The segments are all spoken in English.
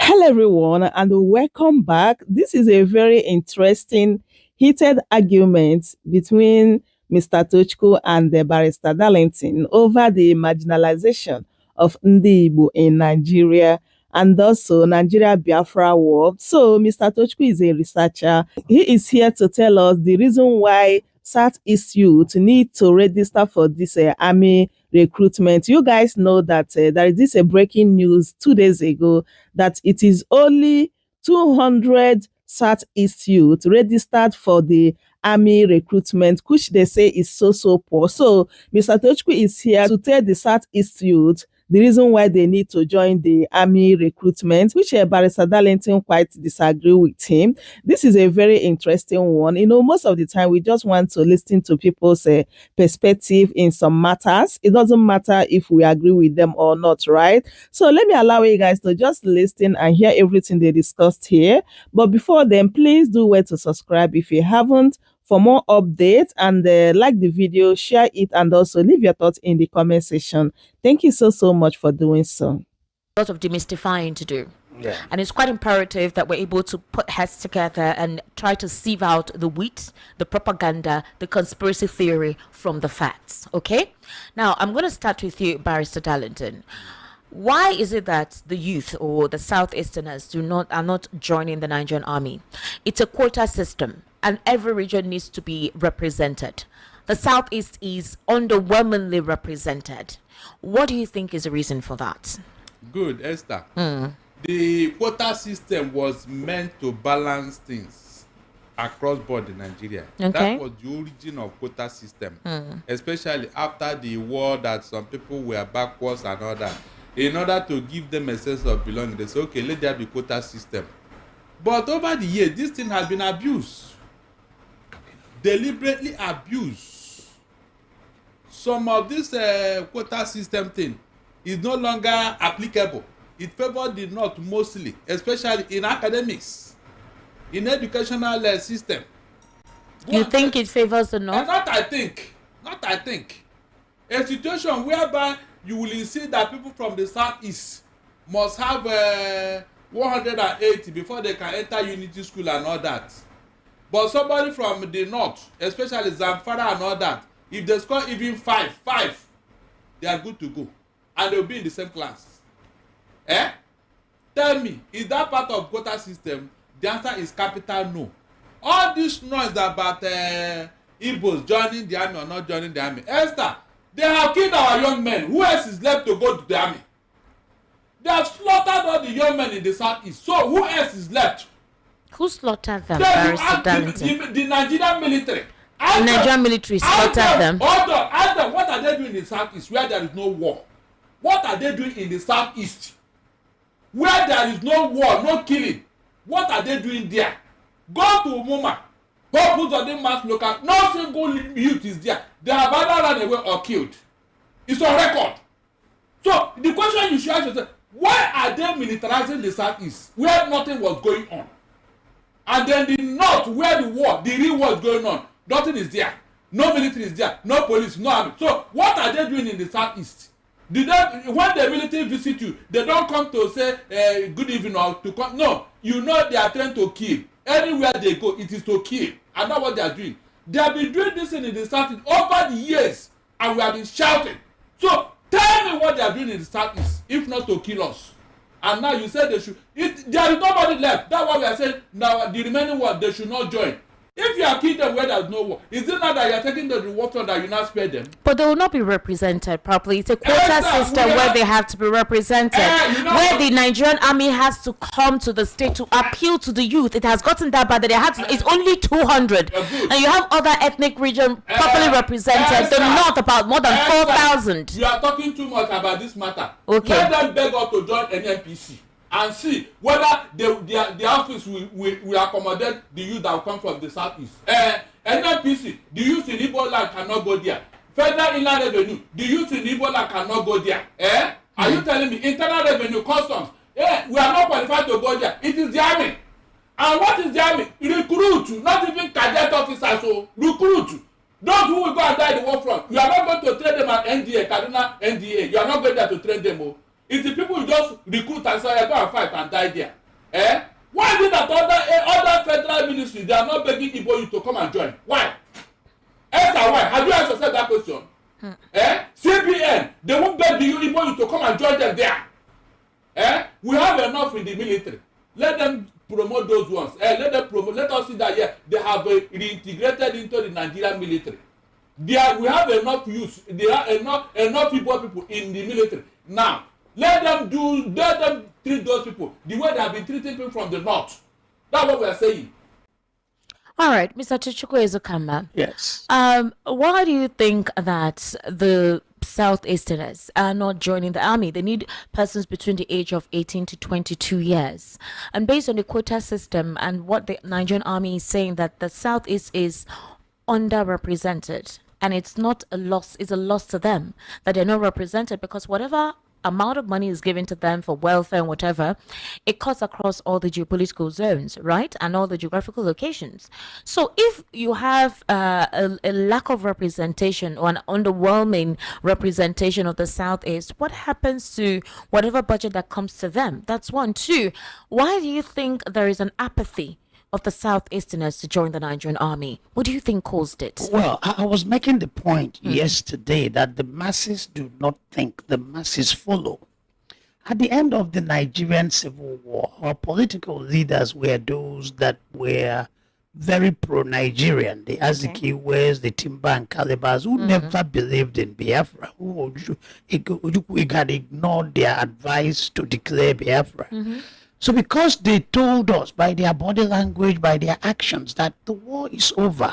Hello, everyone, and welcome back. This is a very interesting, heated argument between Mr. Tochko and the Barrister Darlington over the marginalization of Ndi Igbo in Nigeria and also Nigeria Biafra war. So, Mr. Tochko is a researcher. He is here to tell us the reason why Southeast youth need to register for this army recruitment. You guys know that there is this breaking news 2 days ago that it is only 200 Southeast youth registered for the army recruitment, which they say is so poor. So Mr. Tochko is here to tell the Southeast youth the reason why they need to join the army recruitment, which Barrister Darlington quite disagree with him. This is a very interesting one. Most of the time we just want to listen to people's perspective in some matters. It doesn't matter if we agree with them or not, right? So let me allow you guys to just listen and hear everything they discussed here. But before then, please do well to subscribe if you haven't for more updates, and like the video, share it, and also leave your thoughts in the comment section. Thank you so much for doing so. A lot of demystifying to do. Yeah. And it's quite imperative that we're able to put heads together and try to sieve out the wheat, the propaganda, the conspiracy theory from the facts. Okay? Now, I'm going to start with you, Barrister Darlington. Why is it that the youth or the Southeasterners are not joining the Nigerian army? It's a quota system, and every region needs to be represented. The Southeast is underwhelmingly represented. What do you think is the reason for that? Good, Esther. The quota system was meant to balance things across board in Nigeria. Okay. That was the origin of quota system, especially after the war that some people were backwards and all that. In order to give them a sense of belonging, they say, okay, let there be quota system. But over the years, this thing has been abused. Deliberately abused. Some of this quota system thing is no longer applicable. It favored the North mostly, especially in academics, in educational system. You think it favors the North? Not I think. A situation whereby you will see that people from the Southeast must have 180 before they can enter Unity School and all that. But somebody from the North, especially Zamfara and all that, if they score even five, they are good to go. And they will be in the same class. Tell me, is that part of quota system? The answer is capital no. All this noise about Igbos joining the army or not joining the army. Esther, they have killed our young men. Who else is left to go to the army? They have slaughtered all the young men in the Southeast. So who else is left? Who slaughtered them, Barrister Darlington? The Nigerian military. The Nigerian military slaughtered them. Hold on, ask them, what are they doing in the Southeast where there is no war? What are they doing in the Southeast where there is no war, no killing? What are they doing there? Go to Umuma. Go put on the mass local. No single youth is there. They have either run away or killed. It's on record. So the question you should ask yourself, why are they militarizing the Southeast where nothing was going on? And then the North where the real war is going on, nothing is there. No military is there. No police, no army. So what are they doing in the Southeast? When the military visit you, they don't come to say good evening or to come. No, you know they are trying to kill. Anywhere they go, it is to kill. And that's what they are doing. They have been doing this in the Southeast over the years, and we have been shouting. So tell me what they are doing in the Southeast, if not to kill us. And now you say they should. There is nobody left. That's why we are saying now the remaining one they should not join. If you are killing them where there is no war, is it not that you are taking the reward from that you not spare them? But they will not be represented properly. It's a quota system where they have to be represented. Where the Nigerian army has to come to the state to appeal to the youth. It has gotten that bad that they had to, it's only 200. And you have other ethnic regions properly represented. The North about more than 4,000. You are talking too much about this matter. Okay. Let them beg us to join NNPC. And see whether the office will accommodate the youth that will come from the Southeast. NNPC, the youth in Igbo land cannot go there. Federal Inland Revenue, the youth in Igbo land cannot go there. Are you telling me Internal Revenue, Customs? We are not qualified to go there. It is the army. And what is the army? Recruit, not even cadet officers. So recruit. Those who will go and die the war front. You are not going to train them at NDA, Kaduna NDA. You are not going there to train them. It's the people you just recruit and say, go and fight and die there. Eh? Why is it that other federal ministries, they are not begging Igbo youth to come and join? Why? Esther, why? Have you asked yourself that question? Eh? CBN, they won't beg you Igbo youth to come and join them there. Eh? We have enough in the military. Let them promote those ones. Let them promote. Let us see that they have reintegrated into the Nigerian military. We have enough youth. There are enough people in the military. Now, let them treat those people the way they have been treating people from the north. That's what we are saying. All right, Mr. Tochukwu Ezekama. Yes. Why do you think that the Southeasterners are not joining the army? They need persons between the age of 18 to 22 years. And based on the quota system and what the Nigerian army is saying, that the Southeast is underrepresented. And it's not a loss, it's a loss to them that they're not represented, because whatever amount of money is given to them for welfare and whatever, it cuts across all the geopolitical zones, right? And all the geographical locations. So if you have a lack of representation or an underwhelming representation of the Southeast, what happens to whatever budget that comes to them? That's one. Two, why do you think there is an apathy of the Southeasterners to join the Nigerian army? What do you think caused it? Well, I was making the point yesterday that the masses do not think, the masses follow. At the end of the Nigerian Civil War, our political leaders were those that were very pro-Nigerian, the Azikiwes, the Timber and Calibers, who never believed in Biafra, who had ignored their advice to declare Biafra. So because they told us by their body language, by their actions, that the war is over,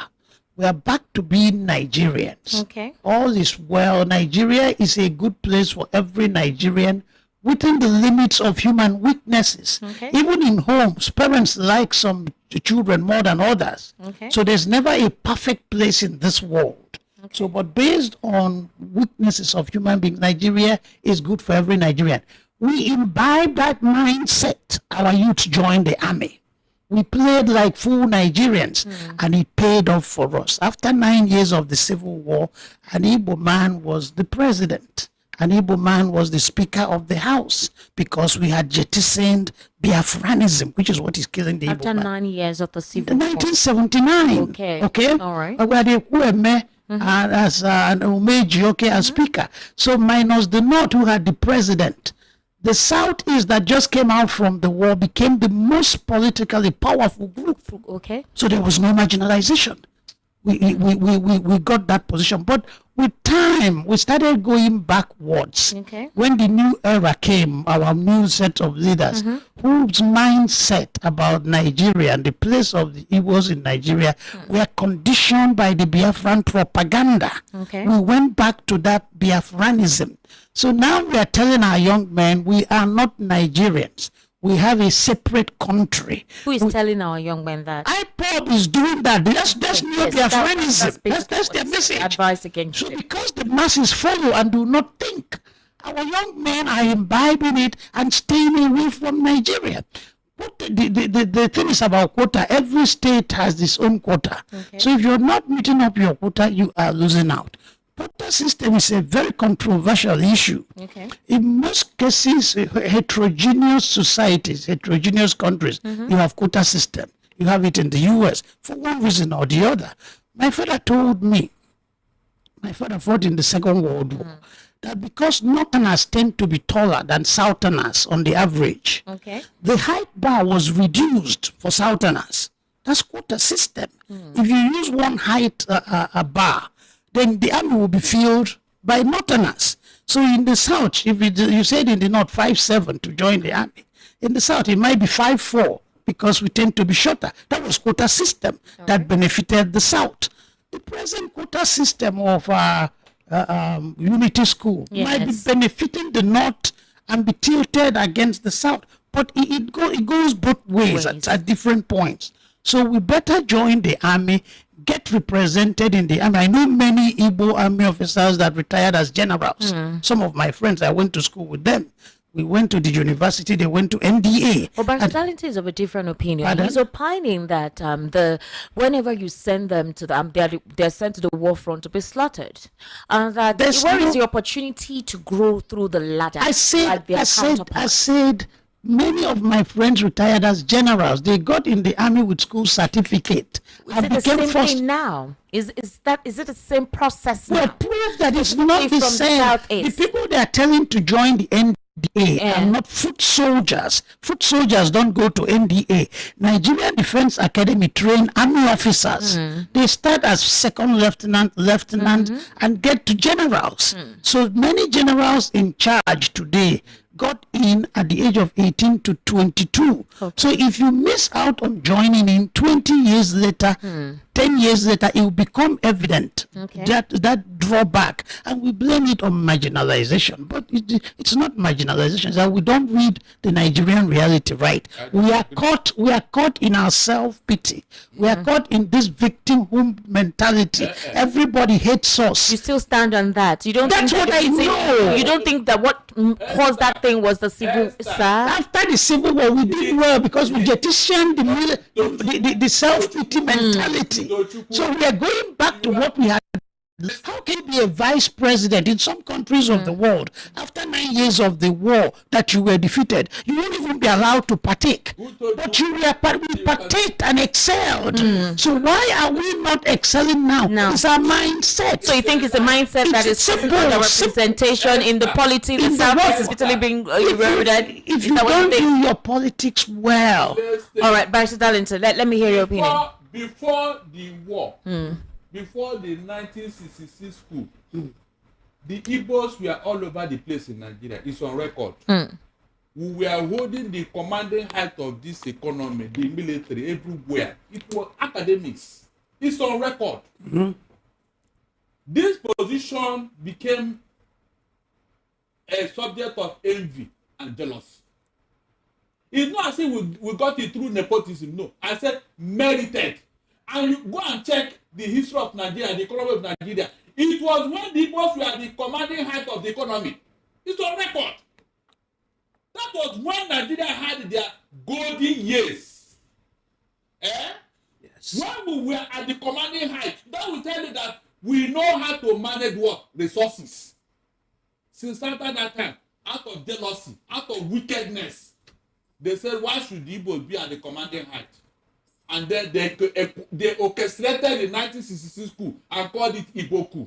we are back to being Nigerians. Okay. All is well. Nigeria is a good place for every Nigerian within the limits of human weaknesses. Okay. Even in homes, parents like some children more than others. Okay. So there's never a perfect place in this world. Okay. So, but based on weaknesses of human beings, Nigeria is good for every Nigerian. We imbibe that mindset. Our youth joined the army. We played like full Nigerians, and it paid off for us. After 9 years of the Civil War, an Igbo man was the president. An Igbo man was the Speaker of the House, because we had jettisoned Biafranism, which is what is killing the After Igbo man. 9 years of the Civil War. 1979. Okay. All right. We had a as an Umeji, as Speaker. So minus the North, who had the president. The Southeast that just came out from the war became the most politically powerful group. Okay. So there was no marginalization. We got that position. But with time, we started going backwards. Okay. When the new era came, our new set of leaders, whose mindset about Nigeria and the place of the Igbos in Nigeria were conditioned by the Biafran propaganda. Okay. We went back to that Biafranism. So now we are telling our young men, we are not Nigerians. We have a separate country. Who is telling our young men that? IPOB is doing that. That's new Biafranism. That's their message. Advice against So it. because the masses follow and do not think, our young men are imbibing it and staying away from Nigeria. But the thing is about quota. Every state has its own quota. Okay. So if you're not meeting up your quota, you are losing out. Quota system is a very controversial issue. Okay. In most cases, heterogeneous societies, heterogeneous countries, you have quota system. You have it in the US for one reason or the other. My father told me, my father fought in the Second World War, that because Northerners tend to be taller than Southerners on the average, Okay. the height bar was reduced for Southerners. That's quota system. If you use one height bar, then the army will be filled by Northerners. So in the South, if you said in the North 5'7" to join the army, in the South it might be 5'4" because we tend to be shorter. That was quota system that benefited the South. The present quota system of unity school might be benefiting the North and be tilted against the South. But it goes both ways at different points. So we better join the army, get represented in the army. I know many Igbo army officers that retired as generals. Some of my friends, I went to school with them. We went to the university, they went to NDA. Well, but Darlington is of a different opinion. Pardon? He's opining that whenever you send them to the they're sent to the war front to be slaughtered, and that where is the opportunity to grow through the ladder? I said, many of my friends retired as generals. They got in the army with school certificate. Is it the same thing now? Is it the same process now? Well, prove that it's not the same. The people they are telling to join the NDA are not foot soldiers. Foot soldiers don't go to NDA. Nigerian Defense Academy train army officers. They start as second lieutenant, and get to generals. So many generals in charge today got in at the age of 18 to 22. Okay. So if you miss out on joining in 20 years later, 10 years later, it will become evident that drawback, and we blame it on marginalization. But it's not marginalization. It's that we don't read the Nigerian reality right. We are caught in our self-pity. We are caught in this victimhood mentality. Everybody hates us. You still stand on that. You don't. That's think what I know. You don't think that what caused that thing was the civil war? After the civil war, we did well because we jettisoned the self-pity mentality. So we are going back to what we had. How can you be a vice president in some countries of the world after 9 years of the war that you were defeated? You won't even be allowed to partake. But we partaked and excelled. So why are we not excelling now? No. It's our mindset. So you think it's a mindset that is simple, the representation in the politics in itself the is literally being eroded? If you don't do your politics well. All right, Barrister Darlington, let me hear your opinion. Before the war, before the 1966 coup, the Igbos were all over the place in Nigeria. It's on record. We were holding the commanding height of this economy, the military, everywhere. It was academics. It's on record. This position became a subject of envy and jealousy. It's not as if we got it through nepotism. No, I said merited. And you go and check the history of Nigeria, the economy of Nigeria. It was when the Igbos were the commanding height of the economy. It's on record. That was when Nigeria had their golden years. Yes. When we were at the commanding height, that will tell you that we know how to manage what? Resources. Since after that time, out of jealousy, out of wickedness, they said, why should the Igbos be at the commanding height? And then they orchestrated the 1966 coup and called it Igbo coup.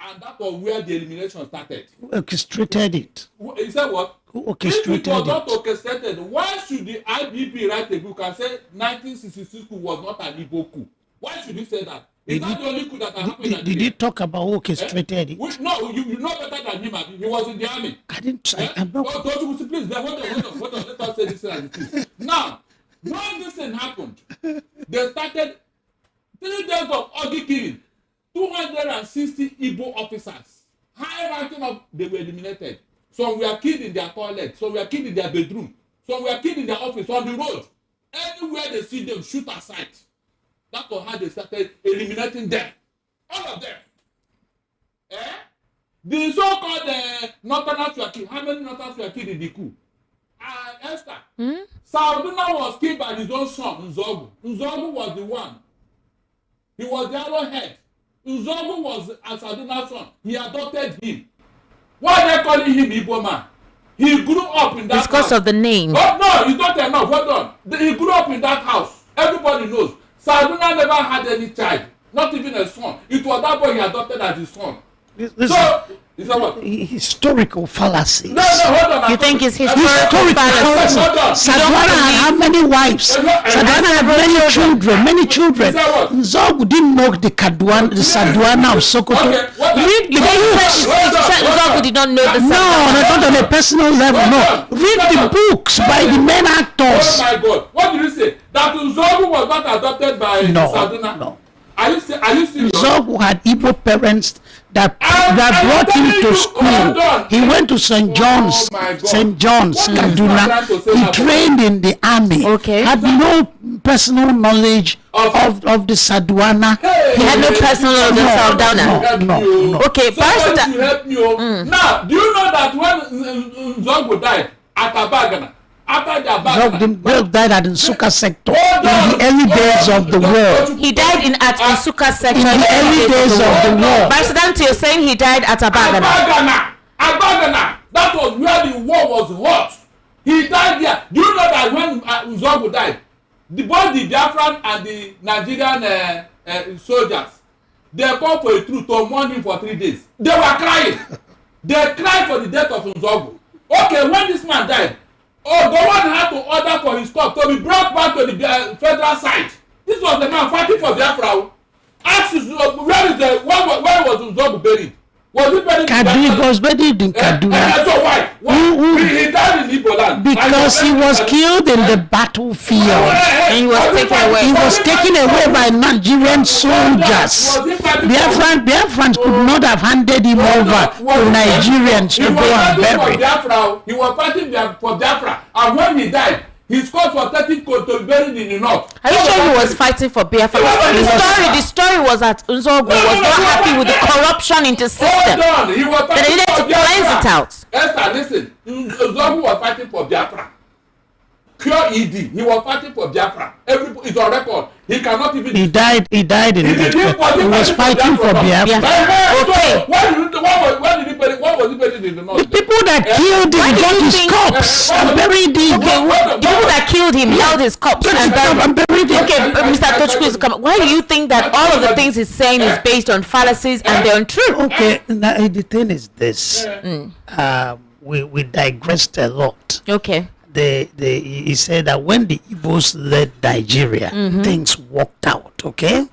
And that was where the elimination started. Who orchestrated it? He said what? Who orchestrated it? If it was not orchestrated, why should the IBP write a book and say 1966 coup was not an Igbo coup? Why should he say that? It's not the only coup that happened in Nigeria. Did he talk about who orchestrated it? No, you know better than him. He was in the army. I didn't. I'm not. Please, hold on. Let us say this as it is. Now, when this thing happened, they started 3 days of Ogi killing. 260 Igbo officers, high ranking of, they were eliminated. Some were killed in their toilet, some were killed in their bedroom, some were killed in their office, on the road. Anywhere they see them, shoot aside. That was how they started eliminating them. All of them. The so-called Northerners were killed. How many Northerners were killed in the coup? Esther. Sauduna was killed by his own son, Nzogu. Nzogu was the one. He was the arrowhead. Nzogu was Saduna's son. He adopted him. Why are they calling him Igbo man? He grew up in that house. It's because of the name. Oh, no, it's not enough. Hold on. He grew up in that house. Everybody knows. Saduna never had any child. Not even a son. It was that boy he adopted as his son. Is that what? Historical fallacies. No, hold on. You think it's historical fallacy? Sadwana had how many wives? Sadwana had many children. Nzogu didn't know the Sadwana of Sokoto. Read the books. Nzogu did not know the Sadwana. No, not on a personal level. No. Read the books by the main actors. Oh my God. What did you say? That Nzogu was not adopted by Saduna? No. Are you serious? Nzogu had Igbo parents that brought him to school. He went to St. John's, Kaduna. He trained in the army. Okay. Had no personal knowledge of the Saduana. He had no personal knowledge of Saudana. No. Okay, Somebody should help me. Now, do you know that when Zongo died at Abagana, after the Abagana, died at Nsuka sector in the early days of the war. he died in at Nsuka sector In the early days of the war. Barrister Danti, you're saying he died at Abagana. Abagana. That was where the war was hot. He died there. Do you know that when Zongo died, both the Biafran and the Nigerian soldiers, they called for a truce to mourn him for 3 days. They were crying. They cried for the death of Nzogu. Okay, when this man died, the one had to order for his corpse to be brought back to the federal side. This was the man fighting for Biafra. Ask his, where was Nzogu buried? Was he buried in Kaduna? He was buried in Kaduna. So why? He died in Igbo land. Because he was killed in the battlefield. And he was taken away. He was taken away by Nigerian soldiers. Biafrans could not have handed him over to Nigerians to go and bury. He was fighting for Biafra. And when he died, his corpse was taken to be buried in the north. Are you sure he was fighting for Biafra? The story was that Nzogu was not happy with the corruption in the system. Hold on. He was That he needed to cleanse it out. Esther, listen. Nzogu was fighting for Biafra. Pure ED. He was fighting for Biafra. It's on record. He cannot even. He died in He was fighting for Biafra. Okay. What was he buried in the north? The people that killed him got his corpse and buried him. The people that killed him held his corpse and buried him. Okay, Mr. Tochukwu is coming. Why do you think that all of the things he's saying is based on fallacies and they're untrue? Okay, now the thing is this. We digressed a lot. Okay. He said that when the Igbos led Nigeria, things worked out, okay?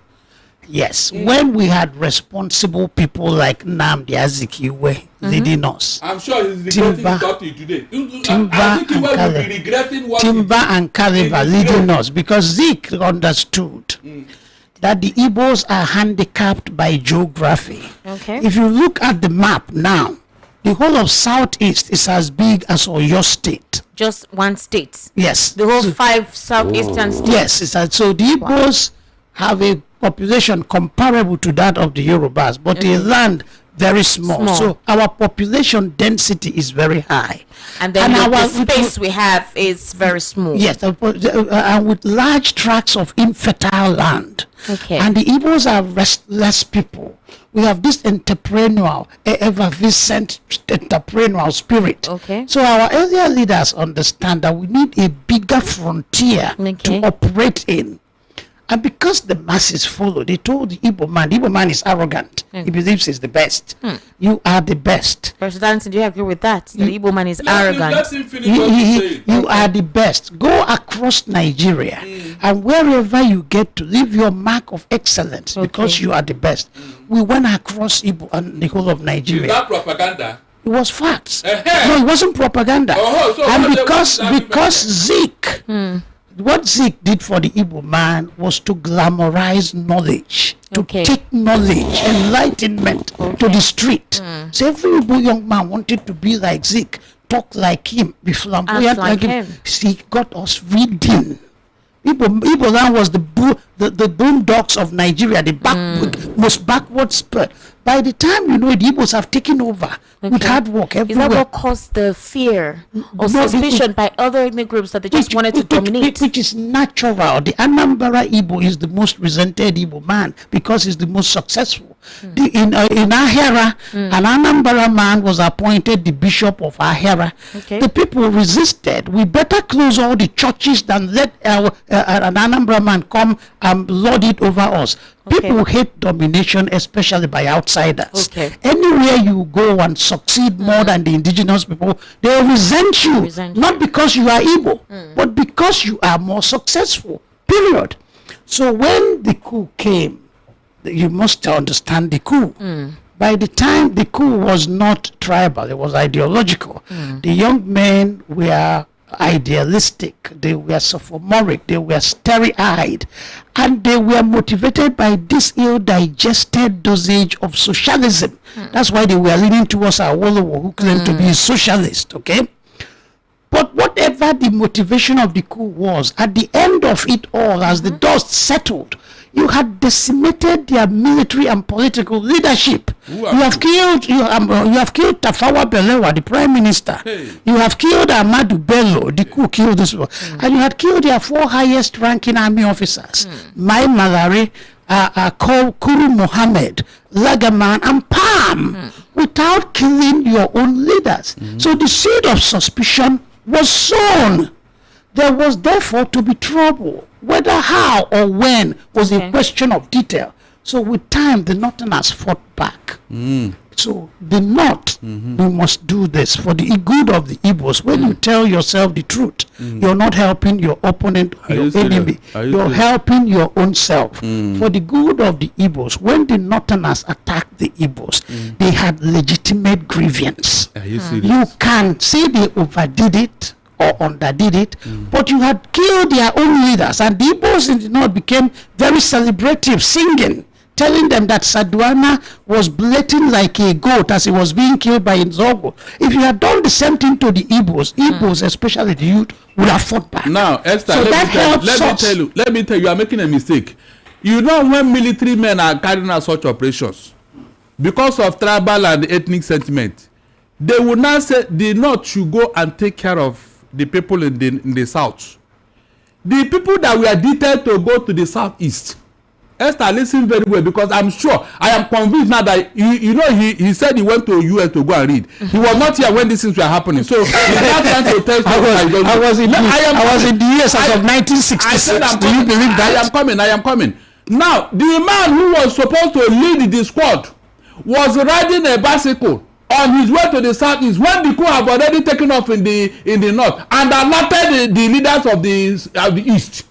Yes, when we had responsible people like Nnamdi Azikiwe leading us. I'm sure he's regretting his doctrine today. Timber and Caliber leading us, because Zeke understood that the Igbos are handicapped by geography. Okay. If you look at the map now, the whole of Southeast is as big as Oyo State. Just one state. Yes. The whole 5 southeastern states. Yes, so the Igbos have a population comparable to that of the Yorubas, but a land very small. So our population density is very high. And then the space we have is very small. Yes, and with large tracts of infertile land. Okay. And the Igbos are restless people. We have this entrepreneurial, effervescent entrepreneurial spirit. Okay. So our earlier leaders understand that we need a bigger frontier to operate in. And because the masses follow, they told the Igbo man is arrogant. He believes he's the best. You are the best. President, do you agree with that? The Igbo man is arrogant. Let him finish what he's saying. You are the best. Go across Nigeria and wherever you get to leave your mark of excellence because you are the best. We went across Igbo and the whole of Nigeria. Is that propaganda? It was facts. No, it wasn't propaganda. And because Zeke, what Zeke did for the Igbo man was to glamorize knowledge, to take knowledge, enlightenment to the street. So every Igbo young man wanted to be like Zeke, talk like him, be flamboyant like him. He got us reading. Igbo land was the boondocks of Nigeria, the most backward spur. By the time the Igbos have taken over with hard work everywhere. Is that what caused the fear or suspicion by other ethnic groups that they just wanted to dominate? Which is natural. The Anambra Igbo is the most resented Igbo man because he's the most successful. In Ahera, an Anambra man was appointed the bishop of Ahera. The people resisted. We better close all the churches than let an Anambra man come and lord it over us. People hate domination, especially by outsiders. Anywhere you go and succeed more than the indigenous people, they resent you. Not because you are Igbo, but because you are more successful. Period. So when the coup came, you must understand the coup. By the time the coup was not tribal, it was ideological. The young men were idealistic, they were sophomoric, they were starry-eyed, and they were motivated by this ill-digested dosage of socialism. That's why they were leaning towards Awolowo, who claimed to be a socialist, okay? But whatever the motivation of the coup was, at the end of it all, as the dust settled, you had decimated their military and political leadership. You have killed Tafawa Balewa, the prime minister. Hey. You have killed Ahmadu Bello, the coup killed this one. And you had killed their 4 highest ranking army officers, Mai Malari, Kuru Mohammed, Lagaman, and Palm, without killing your own leaders. So the seed of suspicion was sown. There was therefore to be trouble. Whether how or when was a question of detail. So with time, the Northerners fought back. So the North, we must do this for the good of the Igbos. When you tell yourself the truth, you're not helping your opponent or your enemy. You're helping your own self. For the good of the Igbos, when the Northerners attacked the Igbos, they had legitimate grievance. You can say they overdid it or underdid it, but you had killed their own leaders, and the Igbos in the North became very celebrative, singing, telling them that Saduana was bleating like a goat as he was being killed by Nzogo. If you had done the same thing to the Igbos, especially the youth, would have fought back. Now, Esther, so let me tell you, you are making a mistake. You know, when military men are carrying out such operations, because of tribal and ethnic sentiment, they will now say the North should go and take care of the people in the South. The people that were detailed to go to the Southeast, Esther, listen very well, because I'm sure, I am convinced now that you know he said he went to US to go and read. He was not here when these things were happening. So he's not trying to tell you. I was in the US as of 1966. Do you believe that? I am coming. Now, the man who was supposed to lead the squad was riding a bicycle on his way to the Southeast when the coup have already taken off in the North and alerted the leaders of the East.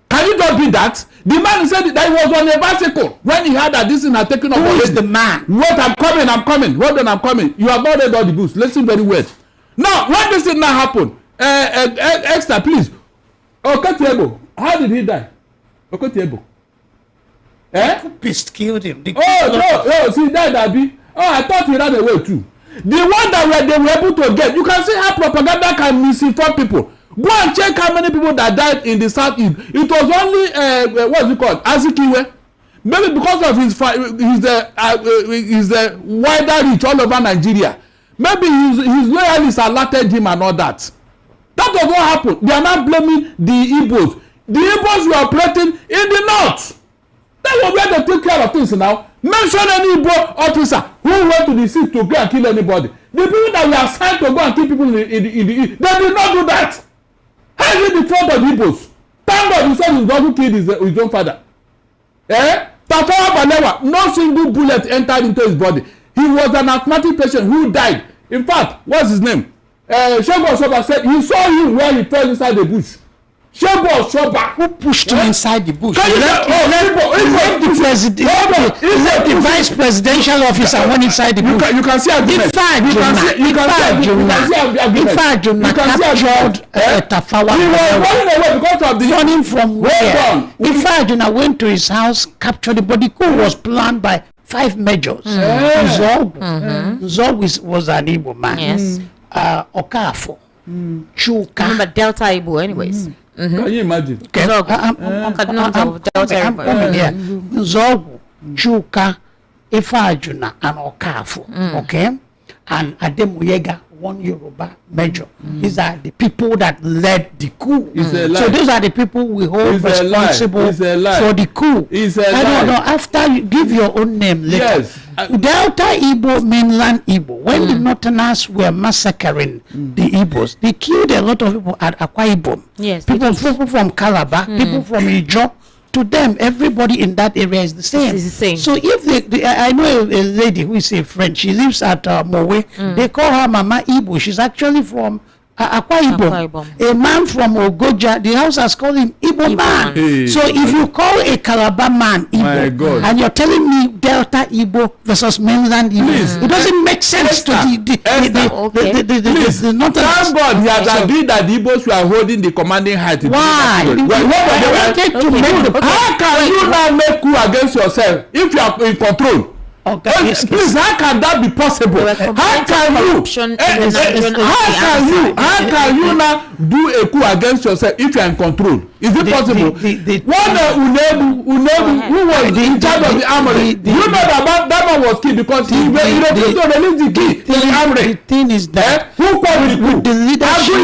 Can you not be that? The man said that he was on a bicycle when he heard that this thing had taken off. Who is the man? Wait, I'm coming. Hold on, I'm coming. You have not read all the books. Listen very well. Now, when this thing now happened, Extra, please. Oketiebo, how did he die? Oketiebo. Pissed killed him. See that, Abi. I thought he ran away too. The one that they were able to get, you can see how propaganda can misinform people. Go and check how many people that died in the Southeast. It was only what's it called, Azikiwe. Maybe because of his wider reach all over Nigeria. Maybe his loyalists alerted him and all that. That was what happened. They are not blaming the Igbos. The Igbos were operating in the North. That was where they took care of things now. Mention any Igbo officer who went to the sea to go and kill anybody. The people that were assigned to go and kill people in the East, they did not do that. How is it the fault of the Igbos? Thank God he said his dog who killed his own father. Tafawa Balewa, no single bullet entered into his body. He was an asthmatic patient who died. In fact, what's his name? Shego Osoba said he saw him where he fell inside the bush. Shebo Osoba, who pushed him inside the bush? He left the vice presidential officer went inside the bush. You can see argument. In fact, Jonah captured Tafawa. He was running away because of the running from where? In fact, Jonah went to his house, captured it, but the coup was planned by 5 majors. Nzogu was an Igbo man. Yes. Okafo, Chuka. Remember Delta Igbo, anyways. Can you imagine? Okay. I'm coming here. Nzogu, Chuka, Ifeajuna, and Okafo. Okay? And Ademuyega, one Yoruba major. These are the people that led the coup. So those are the people we hold responsible for the coup. I don't know. After you give your own name later. Yes. Delta Igbo, mainland Igbo. When the Northerners were massacring the Igbos, they killed a lot of people at Akwa Ibom. Yes. People from Calabar, people from Ijo. To them, everybody in that area is the same. It's the same. So if I know a lady who is a friend, she lives at Mowe. They call her Mama Igbo. She's actually from Akwa Ibom. A man from Ogoja, the house has called him Igbo man. Hey. So if you call a Calabar man Igbo, and you're telling me Delta Igbo versus mainland Igbo, it doesn't make sense to the northern. Thank God he has agreed that the Igbos were holding the commanding height. Why? How can you now make coup against yourself if you are in control? Please, how can that be possible? How can you now do a coup against yourself if you are in control? Is it possible? Unebu, who was in charge of the armory, you know that man was killed because he refused to release the key to the armory. The thing is that who caused the coup? The leadership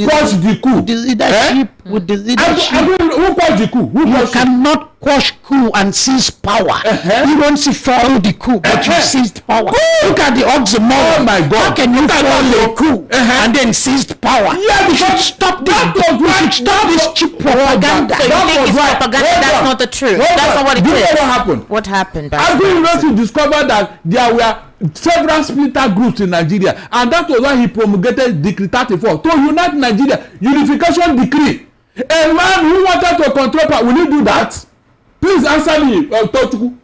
caused the coup. The leadership with the leadership. Who caused the coup? You cannot quash coup and seize power. You don't see follow the coup, but you seized power. Look at the odds of more. Oh my God! How can you follow a coup and then seized power? Yeah, we should stop this. We should stop this cheap propaganda. So you think it's propaganda? That's not the truth. That's not what it is. What happened? What happened? Agbo University discovered that there were several splinter groups in Nigeria, and that was why he promulgated Decree 34 to unite Nigeria. Unification decree. A man who wanted to control power, will he do that? Please answer me, Tochukwu.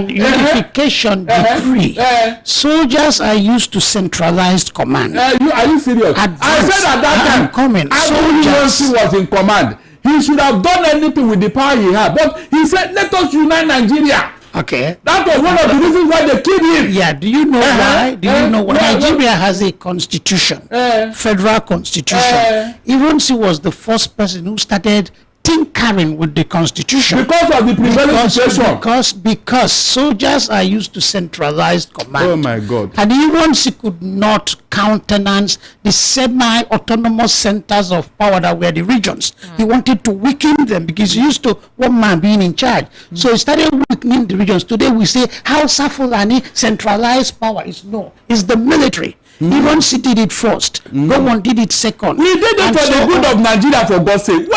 Unification decree. Soldiers are used to centralized command. Are you serious? I said at that time, Agbo was in command. He should have done anything with the power he had, but he said, "Let us unite Nigeria." Okay. That was one of the reasons why they killed him. Yeah. Do you know why? Do you know why? Nigeria has a constitution, federal constitution. Ironsi was the first person who started tinkering with the constitution because of the prevailing situation. Because soldiers are used to centralized command. Oh my God! And Ironsi could not countenance the semi-autonomous centers of power that were the regions. He wanted to weaken them because he used to one man being in charge. So he started weakening the regions. Today we say Hausa Fulani centralized power is no. It's the military. Ironsi did it first. Gowon did it second. We did it for the good of Nigeria, for God's sake. The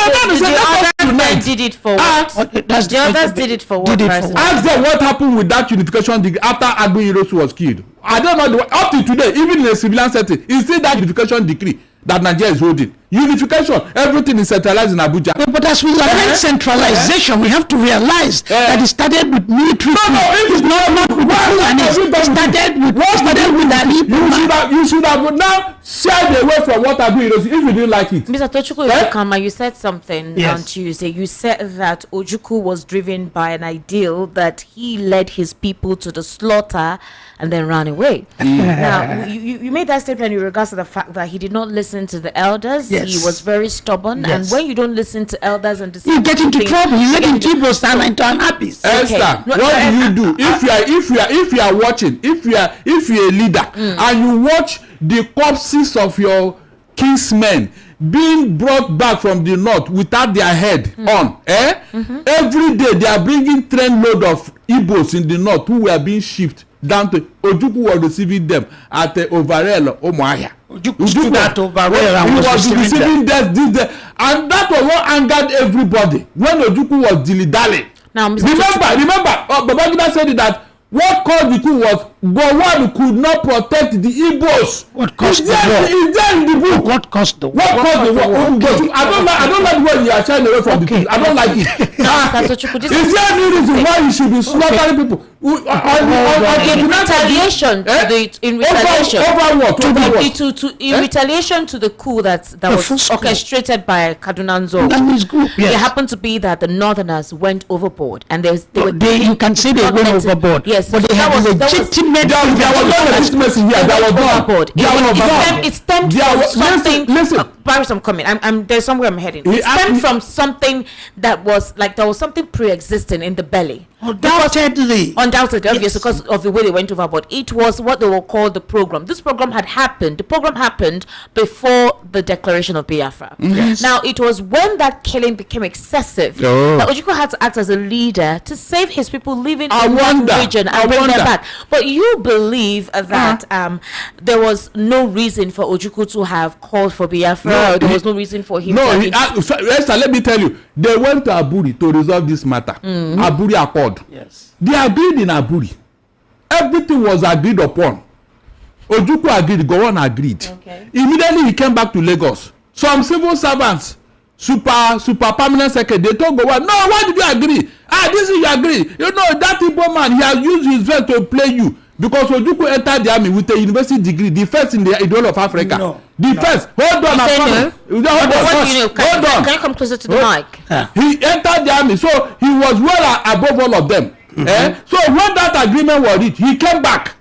others did it for what? The others did it for what? Ask them what happened with that unification degree after Agbo University was killed. I don't know. Up to today, even in a civilian setting, it's still that unification decree that Nigeria is holding. Unification, everything is centralized in Abuja. But as we learn centralization, we have to realize that it started with military. It is not with it started with that. You should have now shied away from what Agbo University if you didn't like it. Mr. Tochukwu, you said something on Tuesday. You said that Ojukwu was driven by an ideal that he led his people to the slaughter and then ran away. Now, you made that statement in regards to the fact that he did not listen to the elders. He was very stubborn, and when you don't listen to elders and you get into trouble. You get into people stand into an abyss. Esther, what do you do if you are watching? If you are a leader and you watch the corpses of your kinsmen being brought back from the north without their head on, every day they are bringing train load of Igbos in the north who were being shipped down to Ojukwu was receiving them at Overell, Omoahia. Ojukwu stood at Overell and was receiving them this day, and that was what angered everybody when Ojukwu was dilly-dally. Now, remember, Babangida said that what caused the coup was Gowon could not protect the Igbos. What caused the war? Is there in the book? What caused the war? What caused the war? I don't like the way you are shying away from the truth. I don't like it. Is there any reason why you should be slaughtering people? In retaliation to the coup that was orchestrated by Kaduna Nzo. It happened to be that the Northerners went overboard, and you can say they went overboard. Yes, but they had legitimate. There was no legitimacy here. There was no overboard. It stemmed from something. Listen. I'm coming. There's somewhere I'm heading. It stemmed from something that was like there was something pre-existing in the belly. Undoubtedly, obviously, because of the way they went overboard. It was what they will call the program. This program had happened. The program happened before the declaration of Biafra. Yes. Now, it was when that killing became excessive that Ojukwu had to act as a leader to save his people living in that region and bring them back. But you believe that there was no reason for Ojukwu to have called for Biafra. There was no reason for him. Esther, let me tell you, they went to Aburi to resolve this matter. Aburi Accord. Yes. They agreed in Aburi. Everything was agreed upon. Ojukwu agreed, Gowon agreed. Okay. Immediately he came back to Lagos. Some civil servants, super permanent secretary, they told Gowon, no, why did you agree? This is you agree. You know, that Igbo man, he has used his best to play you. Because Ojukwu entered the army with a university degree, the first in the whole of Africa. No. First. Hold on. Hold on. Can you come closer to the mic? He entered the army, so he was well above all of them. So when that agreement was reached, he came back.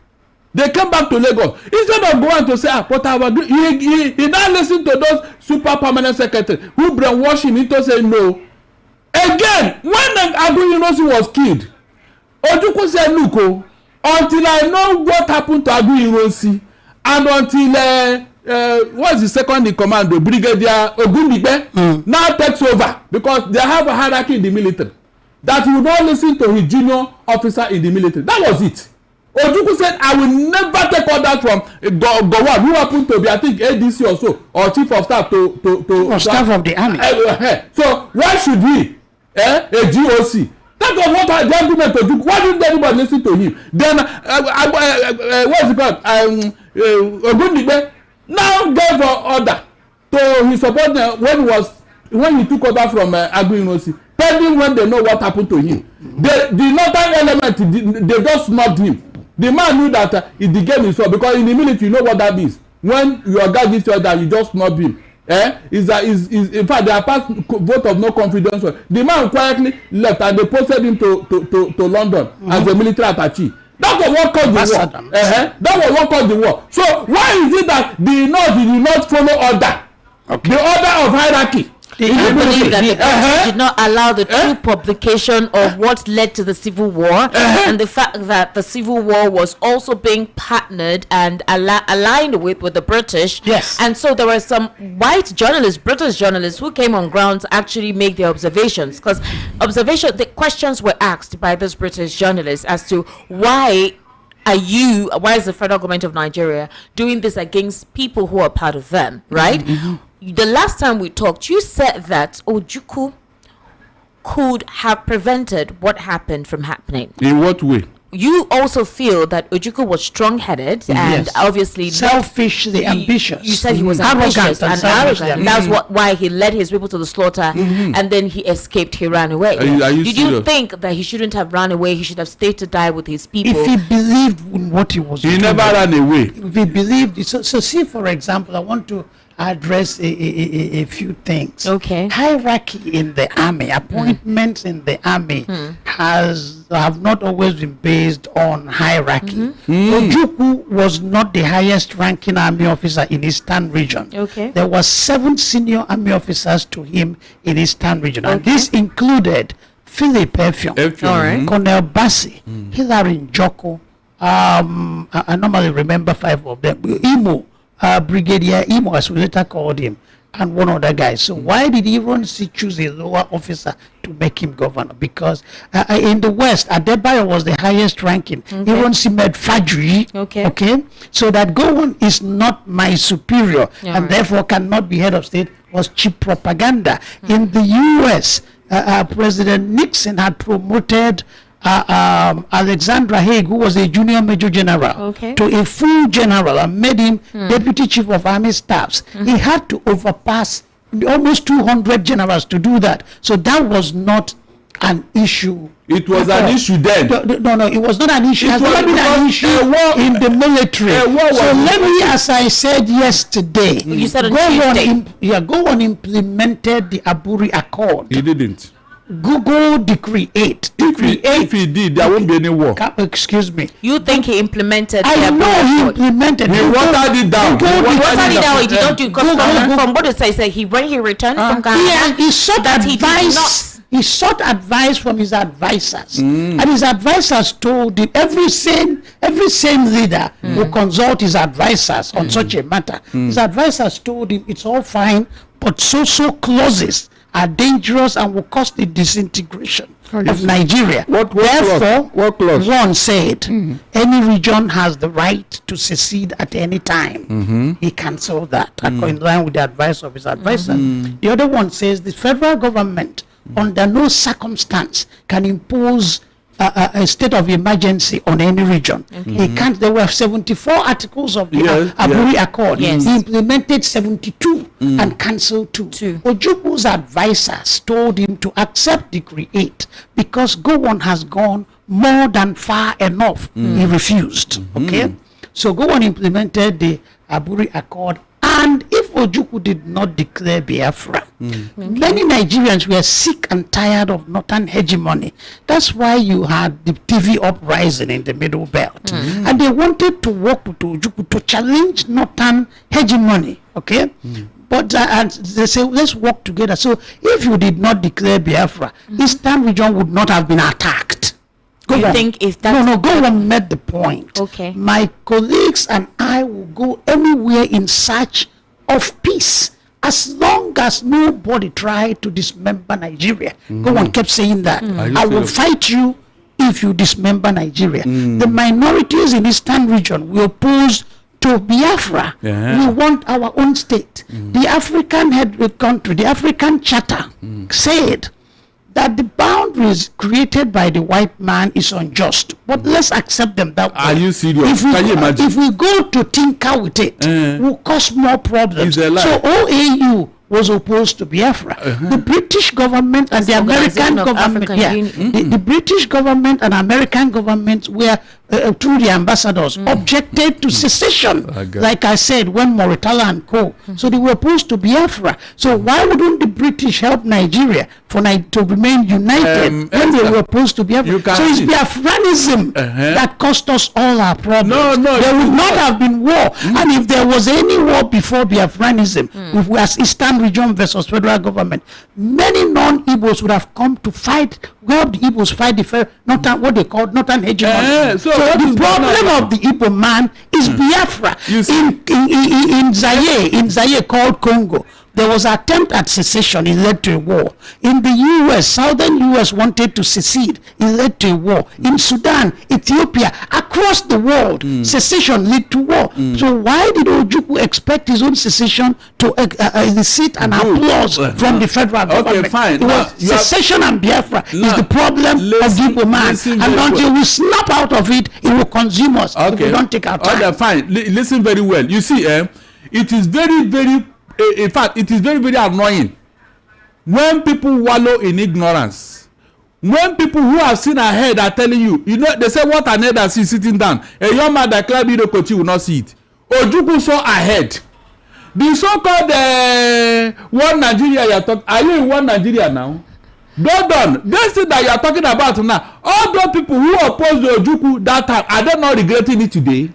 They came back to Lagos. Instead of going to say, but I agree, he now listened to those super permanent secretaries who brainwashed him into saying no. Again, when Agu University was killed, Ojukwu said, look, until I know what happened to Agu University, and until what's the second in command, the Brigadier Ogundigbe now takes over, because they have a hierarchy in the military, that he would not listen to his junior officer in the military. That was it. Ojukwu said, I will never take orders from Gowon, who happened to be, I think, ADC or so, or chief of staff to staff of the army. So why should he, a GOC? That was what the argument Ojukwu. Why didn't anybody listen to him? Then, what's it called? Ogundigbe now gave an order to his subordinate when he took over from Agu University, pending when they know what happened to him. The northern element, they just snubbed him. The man knew that the game is up, because in the military you know what that means. When your guy gives you order, you just snub him. In fact, they are passed vote of no confidence. The man quietly left, and they posted him to London as a military attaché. That was what caused the war. That was what caused the war. So why is it that the North did not follow order? Okay. The order of hierarchy. I believe that the British did not allow the true publication of what led to the Civil War, and the fact that the Civil War was also being partnered and aligned with the British. Yes. And so there were some white journalists, British journalists, who came on ground to actually make their observations. Because the questions were asked by those British journalists as to why is the federal government of Nigeria doing this against people who are part of them, right? The last time we talked, you said that Ojukwu could have prevented what happened from happening. In what way? You also feel that Ojukwu was strong-headed and obviously selfishly ambitious. You said he was ambitious and arrogant. That's why he led his people to the slaughter, and then he escaped. He ran away. Did you think that he shouldn't have run away? He should have stayed to die with his people. If he believed in what he was doing, he never ran away. If he believed, so see, for example, I want to address a few things. Okay. Hierarchy in the army, appointments in the army have not always been based on hierarchy. Ojukwu was not the highest ranking army officer in Eastern region. Okay. There were 7 senior army officers to him in Eastern region, and this included Philip Effiong, Colonel Bassi, Hilary Njoko. I normally remember 5 of them. Brigadier Imo, as we later called him, and one other guy. So why did Ironsi choose a lower officer to make him governor? Because in the West, Adebayo was the highest ranking. Ironsi made Fajri. Okay. So that Gowon is not my superior and therefore cannot be head of state was cheap propaganda. In the U.S., President Nixon had promoted Alexandra Haig, who was a junior major general, to a full general, and made him deputy chief of army staffs. He had to overpass almost 200 generals to do that. So that was not an issue. It was an issue then. No, it was not an issue. It has never been an issue in the military. So let me, as I said yesterday, you said Gowon implemented the Aburi Accord. He didn't. Google Decree 8. If he did, there won't be any war. Excuse me. You think he implemented? I know he implemented. He watered it down. He watered it down. He did not do. Because from what it says, when he returned from Ghana, he sought advice. He sought advice from his advisors, and his advisors told him every sane leader will consult his advisors on such a matter. His advisors told him it's all fine, but so clauses are dangerous and will cause the disintegration of Nigeria. Therefore, one said any region has the right to secede at any time. He cancelled that in line with the advice of his advisor. The other one says the federal government under no circumstance can impose a state of emergency on any region. He can't. There were 74 articles of the Aburi Accord. Yes. He implemented 72 and cancelled 2. Ojukwu's advisors told him to accept Decree 8 because Gowon has gone more than far enough. He refused. Okay, so Gowon implemented the Aburi Accord, and if Ojukwu did not declare Biafra, many Nigerians were sick and tired of northern hegemony. That's why you had the TV uprising in the Middle Belt, and they wanted to work with Ojukwu to challenge northern hegemony. Okay. But and they say, let's work together. So if you did not declare Biafra, Eastern region would not have been attacked. You think if that... No, go on, made the point. Okay. My colleagues and I will go anywhere in search of peace as long as nobody tried to dismember Nigeria. Go on, kept saying that. I will fight you if you dismember Nigeria. The minorities in Eastern region will oppose to Biafra. We want our own state. The African head country, the African Charter said that the boundaries created by the white man is unjust. But let's accept them that way. Are you serious? Can you imagine? If we go to tinker with it, we'll cause more problems. So OAU was opposed to Biafra. The British government and the American government, the British government and American governments were through the ambassadors objected to secession, like I said, when Moritala and co. So they were opposed to Biafra. So why wouldn't the British help Nigeria to remain united when they were opposed to Biafra? So it's Biafranism that cost us all our problems. There would not have been war. And if there was any war before Biafranism, if we as Eastern region versus federal government, many non-Igbos would have come to fight, help the Igbos fight the northern, what they call northern hegemony. So the problem of the Igbo man is Biafra. In Zaire called Congo, there was an attempt at secession. It led to a war. In the U.S., southern U.S. wanted to secede. It led to a war. In Sudan, Ethiopia, across the world, secession led to war. So why did Ojukwu expect his own secession to elicit an applause from the federal government? Okay, fine. It was secession and Biafra is the problem of the Igbo man. And until we snap out of it, it will consume us if we don't take our time. Okay, fine. Listen very well. You see, it is very, very... in fact, it is very, very annoying when people wallow in ignorance. When people who have seen ahead are telling you, they say what an elder sees sitting down. A young man that climbed the Koti will not see it. Ojukwu saw ahead. The so-called one Nigeria you are talking, are you in one Nigeria now? Done. This thing that you are talking about now, all those people who opposed the Ojukwu that time, are they not regretting it today?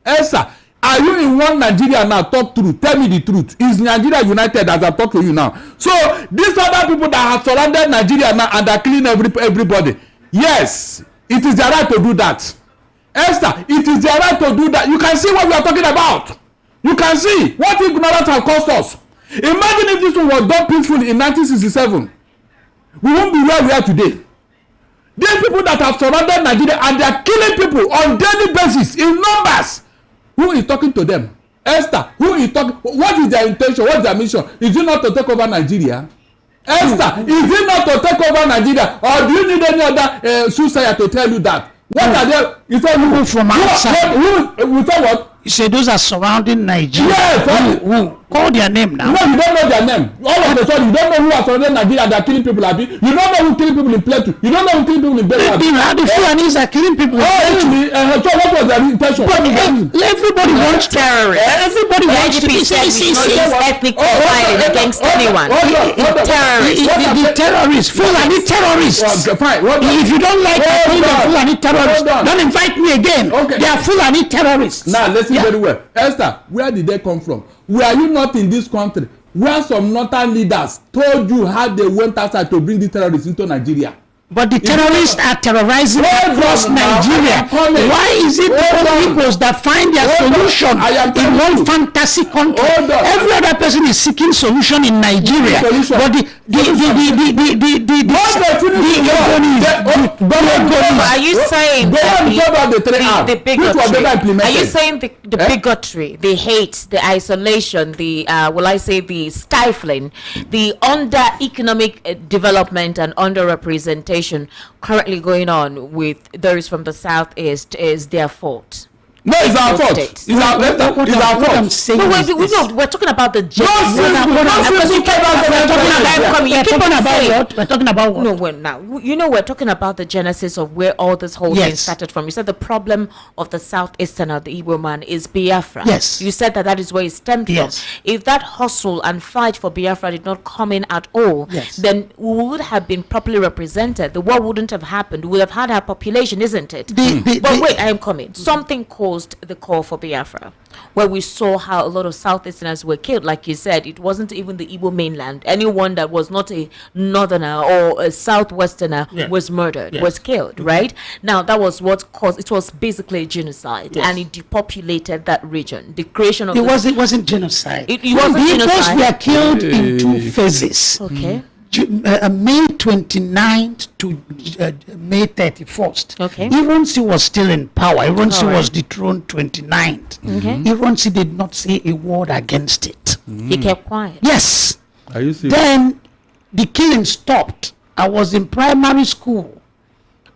Esther, are you in one Nigeria now? Talk truth. Tell me the truth. Is Nigeria united as I talk to you now? So these other people that have surrounded Nigeria now and are killing everybody. Yes, it is their right to do that. Esther, it is their right to do that. You can see what we are talking about. You can see what ignorance has cost us. Imagine if this one was done peacefully in 1967. We won't be where we are today. These people that have surrounded Nigeria and they are killing people on daily basis in numbers. Who is talking to them? Esther, who is talking? What is their intention? What is their mission? Is it not to take over Nigeria? Esther, is it not to take over Nigeria? Or do you need any other soothsayer to tell you that? What are they? You say who from outside? Who say what? You say those are surrounding Nigeria. Yes. Who? Call their name now. No, you don't know their name. All of a sudden, you don't know who are surrounding Nigeria and they are killing people. You don't know who killing people in Plateau. You don't know who killing people in Benue. The Fulanis are killing people. So what was their intention? Everybody wants terrorists. Everybody wants to be ethnic profiling against anyone. Terrorists. The terrorists. Fulani terrorists. Fine. If you don't like the Fulani terrorists, don't invite me again. They are Fulani terrorists. Now listen very well. Esther, where did they come from? Were you not in this country where some northern leaders told you how they went outside to bring the terrorists into Nigeria? But the terrorists are terrorizing across Nigeria. Why is it the Igbos that find their solution in one fantasy country? Every other person is seeking solution in Nigeria. But are you saying the big? Are you saying the bigotry, the hate, the isolation, the the stifling, the under economic development and underrepresentation currently going on with those from the southeast is their fault. No, it's our fault. It's our fault. We're talking about the We're talking about what? No, we're talking about the genesis of where all this whole thing started from. You said the problem of the southeasterner, the Igbo man, is Biafra. Yes. You said that is where it stemmed from. If that hustle and fight for Biafra did not come in at all, then we would have been properly represented. The war wouldn't have happened. We would have had our population, isn't it? But wait, I am coming. Something caused the call for Biafra, where we saw how a lot of Southeasterners were killed. Like you said, it wasn't even the Igbo mainland. Anyone that was not a northerner or a southwesterner was murdered, was killed, right? Now, that was what caused, it was basically a genocide, and it depopulated that region. The creation of... It wasn't genocide. It wasn't genocide. We were killed in 2 phases. Okay. May 29th to May 31st. Okay. Ironsi was still in power. Ironsi was dethroned 29th. Okay. Ironsi did not say a word against it. He kept quiet. Yes. Are you serious? Then the killing stopped. I was in primary school,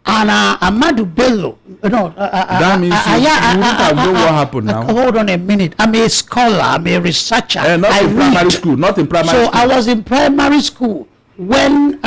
and Amadu Bello. That means you wouldn't have known what happened now. Hold on a minute. I'm a scholar. I'm a researcher. Not in primary school. Not in primary school. So I was in primary school when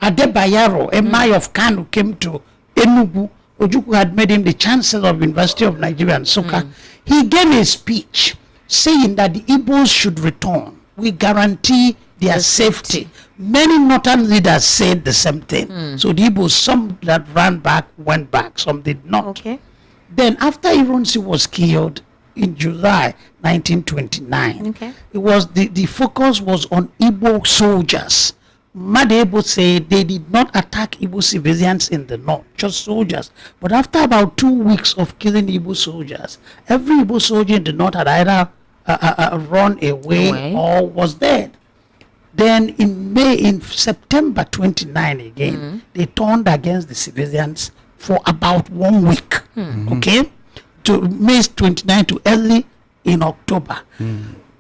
Adebayaro, a Mai of Kanu, came to Enugu. Ojukwu had made him the Chancellor of University of Nigeria and Nsukka. He gave a speech saying that the Igbos should return. We guarantee their safety. Many northern leaders said the same thing. So the Igbos, some that ran back, went back. Some did not. Okay. Then after Ironsi was killed in July 1929, it was the focus was on Igbo soldiers. Madebo said they did not attack Igbo civilians in the north, just soldiers. But after about 2 weeks of killing Igbo soldiers, every Igbo soldier in the north had either run away or was dead. Then in September 29 again, they turned against the civilians for about 1 week. Okay, to May 29 to early in October.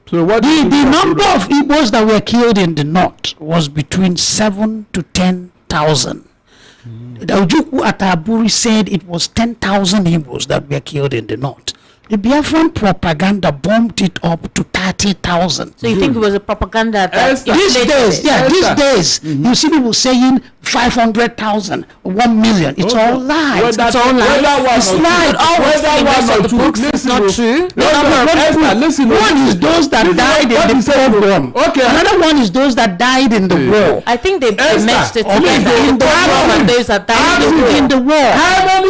So what the number of Igbos that were killed in the north was between 7 to 10,000. Ojukwu Ataburi said it was 10,000 Igbos that were killed in the north. The Biafran propaganda bombed it up to 30,000. So you think it was a propaganda that these days, you see people saying 500,000, 1 million. It's all lies. It's all lies. It's lies. It's not true. One is those that died in the program. Another one is those that died in the war. I think they mixed it together. In the war, and those that died in the war.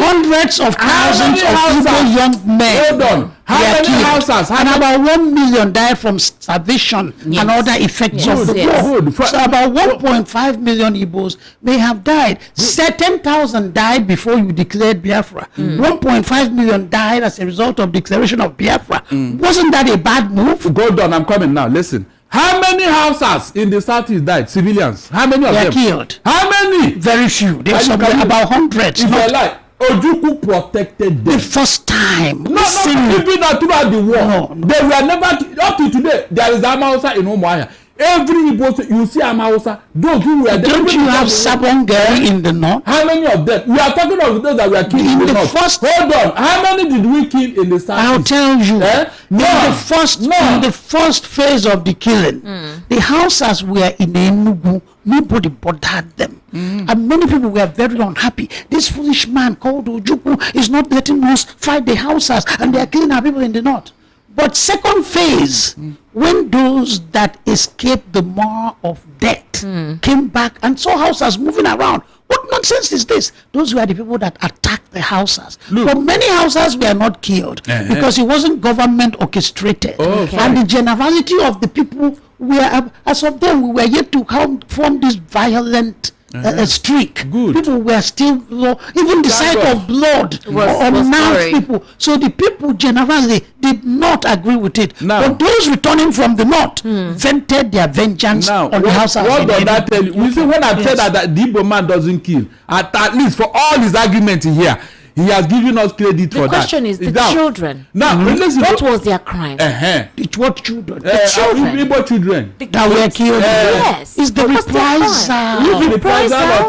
Hundreds of thousands of Igbo young men. How many houses? And about 1 million died from starvation and other effects of the war. So about 1.5 million Igbos may have died. 10,000 died before you declared Biafra. 1.5 million died as a result of declaration of Biafra. Wasn't that a bad move? Go on, I'm coming now. Listen. How many houses in the southeast died? Civilians. How many of them? They are killed. How many? Very few. There's about hundreds. It's a lie. Ojukwu protected them. The first time. No, even throughout the war. They were never, up to today, there is Amausa in Umuahia. Every Igbo, you see Amausa, those who were there. Don't you have Sabongeri in the north? How many of them? We are talking of those that were killed in the north. Hold on. How many did we kill in the south? I'll tell you. In the first phase of the killing, the houses were in Enugu. Nobody bothered them. And many people were very unhappy. This foolish man called Ojukwu is not letting us fight the houses, and they are killing our people in the north. But second phase, when those that escaped the maw of death came back and saw houses moving around, what nonsense is this? Those were the people that attacked the houses. But many houses were not killed because it wasn't government orchestrated. And the generality of the people were, as of them, we were yet to form this violent streak. People were still low. Even the sight of blood unarmed people. So the people generally did not agree with it. But those returning from the north vented their vengeance on the houses. What does that tell you? You see, when I said that the Igbo man doesn't kill, at least for all his arguments here, He has given us credit for that. The question is the now, children. Now, listen. What was their crime? What children? The children. Igbo children. That were killed. Yes. Is the reprisal.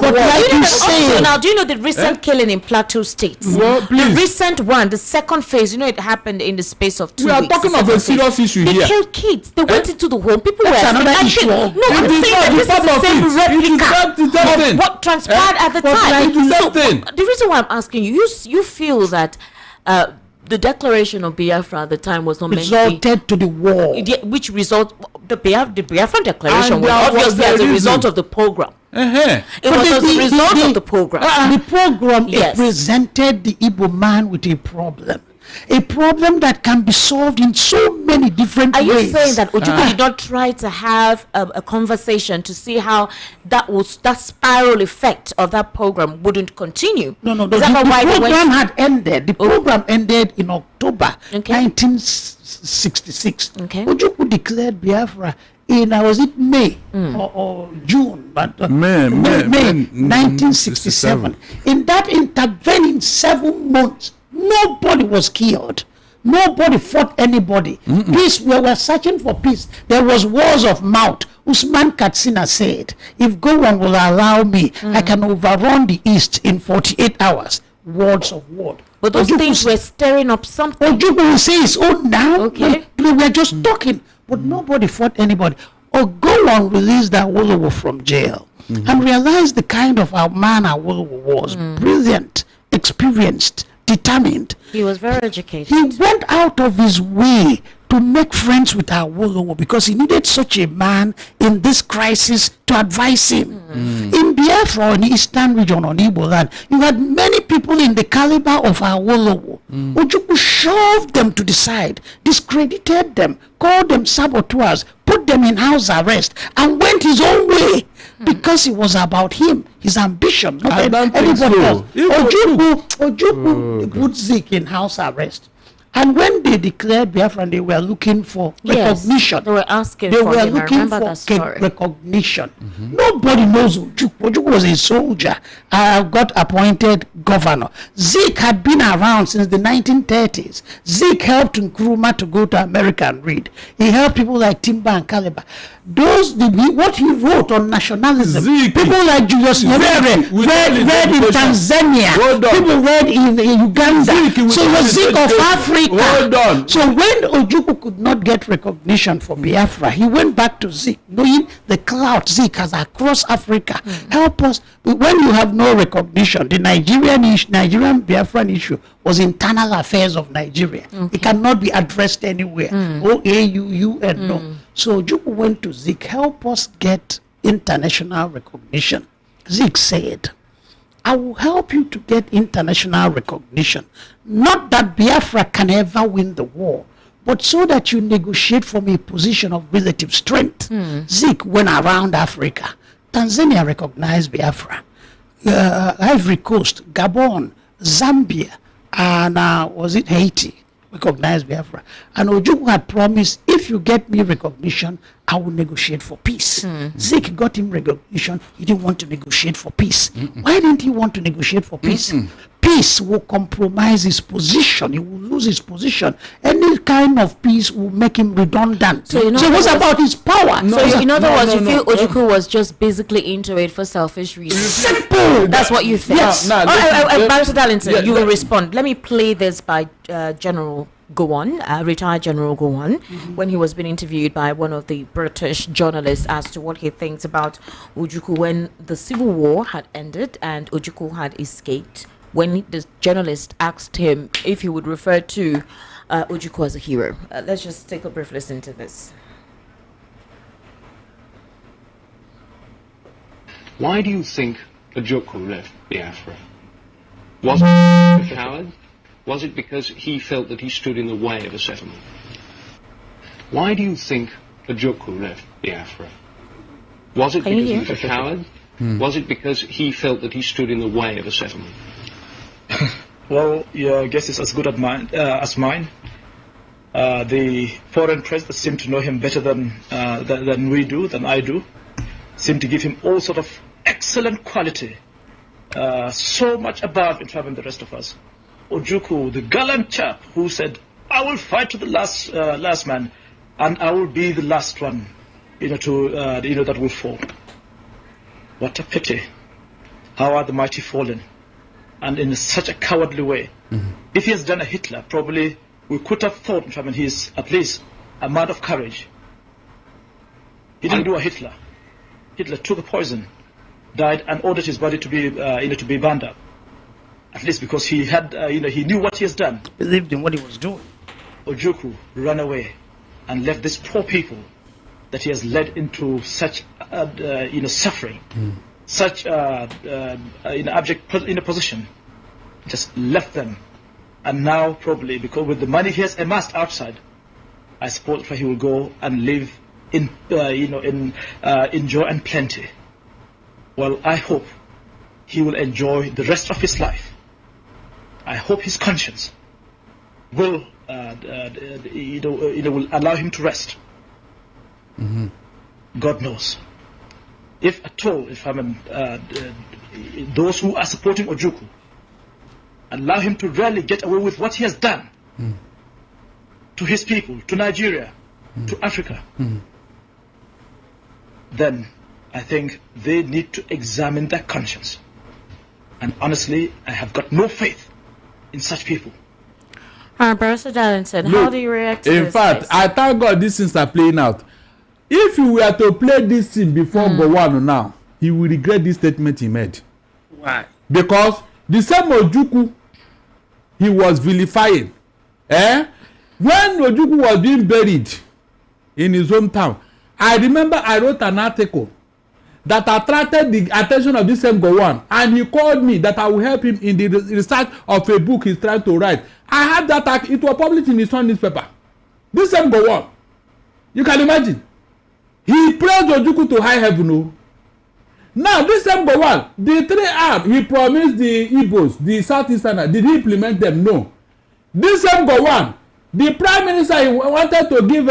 But like you say. Now, do you know the recent killing in Plateau State? Well, the recent one, the second phase, you know, it happened in the space of 2 weeks. We are talking of a serious issue here. They killed kids. They went into the home. People were another issue. No, I'm saying that this is the same replica of what transpired at the time. So, the reason why I'm asking you, you feel that the declaration of Biafra at the time was not resulted to the war, which result the Biafra declaration was obviously as a result of the program. It was as a result of the program. The program presented the Igbo man with a problem that can be solved in so many different ways. Are you saying that Ojukwu did not try to have a conversation to see how that spiral effect of that program wouldn't continue? No. The program had ended. The program ended in October 1966. Ojukwu declared Biafra in May or June, but May 1967. In that intervening 7 months, nobody was killed. Nobody fought anybody. Peace, we were searching for peace. There was wars of mouth. Usman Katsina said, if Gowon will allow me, I can overrun the East in 48 hours. Words of word. But those things were stirring up something. Ojukwu will say his own now. Okay. We were just talking, but nobody fought anybody. Gowon released Awolowo from jail and realized the kind of man Awolowo was. Brilliant, experienced, determined. He was very educated. He went out of his way to make friends with Awolowo because he needed such a man in this crisis to advise him. In Biafra, in the eastern region on Igbo land, you had many people in the caliber of Awolowo. Ojukwu shoved them to the side, discredited them, called them saboteurs, put them in house arrest, and went his own way because it was about him, his ambition, not anybody else. Ojukwu put Zik in house arrest. And when they declared Biafra, they were looking for recognition. They were asking for him. I remember that story. Recognition. Nobody knows Ojukwu. Ojukwu was a soldier. Got appointed governor. Zik had been around since the 1930s. Zik helped Nkrumah to go to America and read. He helped people like Timber and Caliber. What he wrote on nationalism, people like Julius Nyerere read in Tanzania, people read in Uganda. So it was Zik of Africa. So when Ojukwu could not get recognition for Biafra, he went back to Zik, knowing the clout Zik has across Africa. Help us. When you have no recognition, the Nigerian Biafran issue was internal affairs of Nigeria. It cannot be addressed anywhere. OAUUN, no. So Ojukwu went to Zik, help us get international recognition. Zik said, I will help you to get international recognition. Not that Biafra can ever win the war, but so that you negotiate from a position of relative strength. Zik went around Africa. Tanzania recognized Biafra. Ivory Coast, Gabon, Zambia, and was it Haiti? Recognized Biafra. And Ojukwu had promised, if you get me recognition, I will negotiate for peace. Zik got him recognition. He didn't want to negotiate for peace. Why didn't he want to negotiate for peace? Peace will compromise his position. He will lose his position. Any kind of peace will make him redundant. So it was about his power. In other words, you feel Ojukwu was just basically into it for selfish reasons. Simple. That's what you think. Yes. Barrister Darlington, you will respond. Let me play this by General Gowon, retired General Gowon, when he was being interviewed by one of the British journalists as to what he thinks about Ojukwu when the civil war had ended and Ojukwu had escaped. When the journalist asked him if he would refer to Ojukwu as a hero. Let's just take a brief listen to this. Why do you think Ojukwu left Biafra? Was it a coward? Was it because he felt that he stood in the way of a settlement? Why do you think Ojukwu left Biafra? Was it because he was a coward? Was it because he felt that he stood in the way of a settlement? Well, your guess is as good as mine. The foreign press that seem to know him better than we do, than I do, seem to give him all sort of excellent quality, so much above in fact than the rest of us. Ojukwu, the gallant chap who said, I will fight to the last man, and I will be the last one, that will fall. What a pity. How are the mighty fallen? And in such a cowardly way. Mm-hmm. If he has done a Hitler, probably we could have thought, he's at least a man of courage. He didn't do a Hitler. Hitler took a poison, died, and ordered his body to be burned up. At least because he had, he knew what he has done. Believed in what he was doing. Ojukwu ran away and left these poor people that he has led into such, suffering, such, abject position. Just left them, and now probably because with the money he has amassed outside, I suppose he will go and live in, in joy and plenty. Well, I hope he will enjoy the rest of his life. I hope his conscience will, will allow him to rest. Mm-hmm. God knows. If at all, those who are supporting Ojukwu allow him to really get away with what he has done to his people, to Nigeria, to Africa, then I think they need to examine their conscience. And honestly, I have got no faith in such people. Barrister Darlington, how do you react to this? In fact, I thank God these things are playing out. If you were to play this scene before Gowon now, he will regret this statement he made. Why? Because the same Ojukwu he was vilifying. When Ojukwu was being buried in his hometown, I remember I wrote an article that attracted the attention of this same Gowon, and he called me that I will help him in the research of a book he's trying to write. I had that, it was published in his own newspaper. This same Gowon, you can imagine. He praised Ojukwu to high heaven. No? Now, this same Gowon, the 3R, he promised the Igbos, the Southeasterners, did he implement them? No. This same Gowon, the Prime Minister, he wanted to give,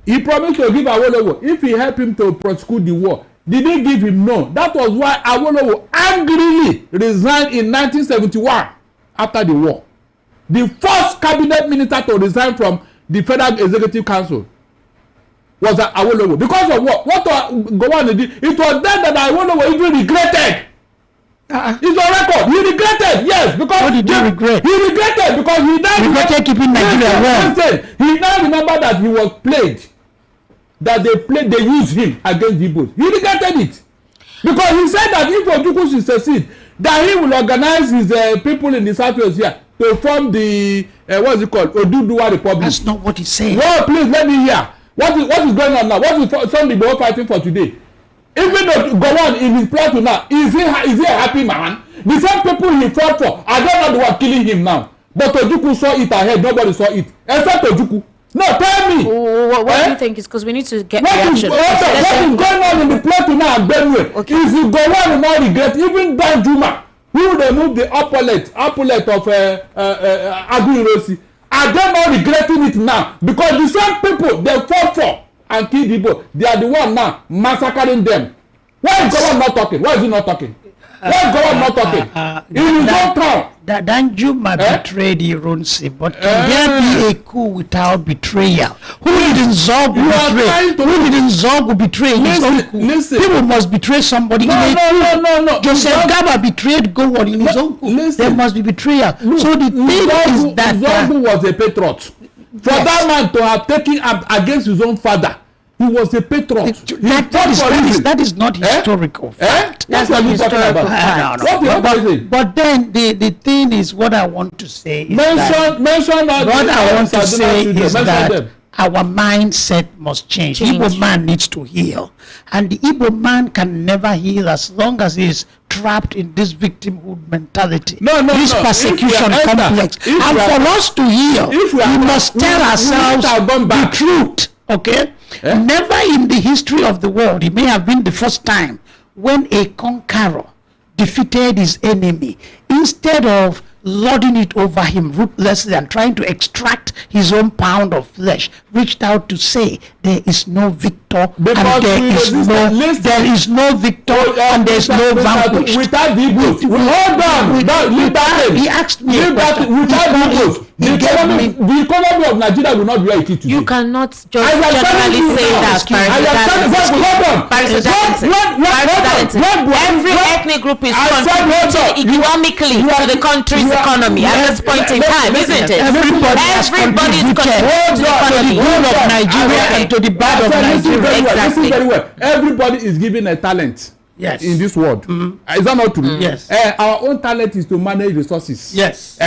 he promised to give Awolowo if he helped him to prosecute the war. Did he give him? No. That was why Awolowo angrily resigned in 1971 after the war. The first cabinet minister to resign from the Federal Executive Council was Awolowo. Because of what? What Gowon did? It was then that Awolowo even regretted. It's on record. He regretted, yes, because what did he regret? He regretted because he now regretted keeping Nigeria warm. He now remembered that he was played. That they used him against the Igbos. He regretted it. Because he said that if Ojukwu should succeed, that he will organize his people in the Southwest here to form the, what's it called, Oduduwa Republic. That's not what he said. Well, please let me hear. What is going on now? What is some people fighting for today? Even though Gowon in his plot now, is he a happy man? The same people he fought for, I don't know they were killing him now. But Ojukwu saw it ahead, nobody saw it. Except Ojukwu. No, tell me. What do you think is, because we need to get reaction. What is going on in the plot now at Benue? Okay. Is Gowon will not regret, even Dan Juma, who removed the opulent of Aguirosi. Are they not regretting it now? Because the same people they fought for and killed people, they are the one now massacring them. Why is Gowon not talking? Why is he not talking? Why is Gowon not talking? In his own town. Danjuma betrayed Ironsi, but can there be a coup without betrayal? Who didn't Zog betray? Who didn't Zog betray his own coup? Listen. People must betray somebody. No. Joseph Gaba betrayed Gowon in his own coup. There must be betrayal. So the thing is that Zogu was a patriot. For that man to have taken up against his own father, he was a patriot. That is not historical fact. That's not historical fact. But then the thing is, what I want to say is that our mindset must change. Igbo man needs to heal. And the Igbo man can never heal as long as he is trapped in this victimhood mentality. This persecution complex. And for us to heal, we must tell ourselves the truth. Okay? Never in the history of the world, it may have been the first time, when a conqueror defeated his enemy, instead of lording it over him ruthlessly and trying to extract his own pound of flesh, reached out to say there is no victor Because and there is no victor and there is no vanquished. Without the Igbos, hold on. He asked me a question. Without the Igbos, the economy of Nigeria will not be where it is today. You cannot just generally say that. Every ethnic group is contributing economically to the country's economy at this point in time, isn't it? Everybody is contributing to the economy. Of Nigeria and to the bad of Nigeria. Exactly. Very well. Everybody is given a talent. Yes. In this world. Is that not true? Yes. Our own talent is to manage resources. Yes.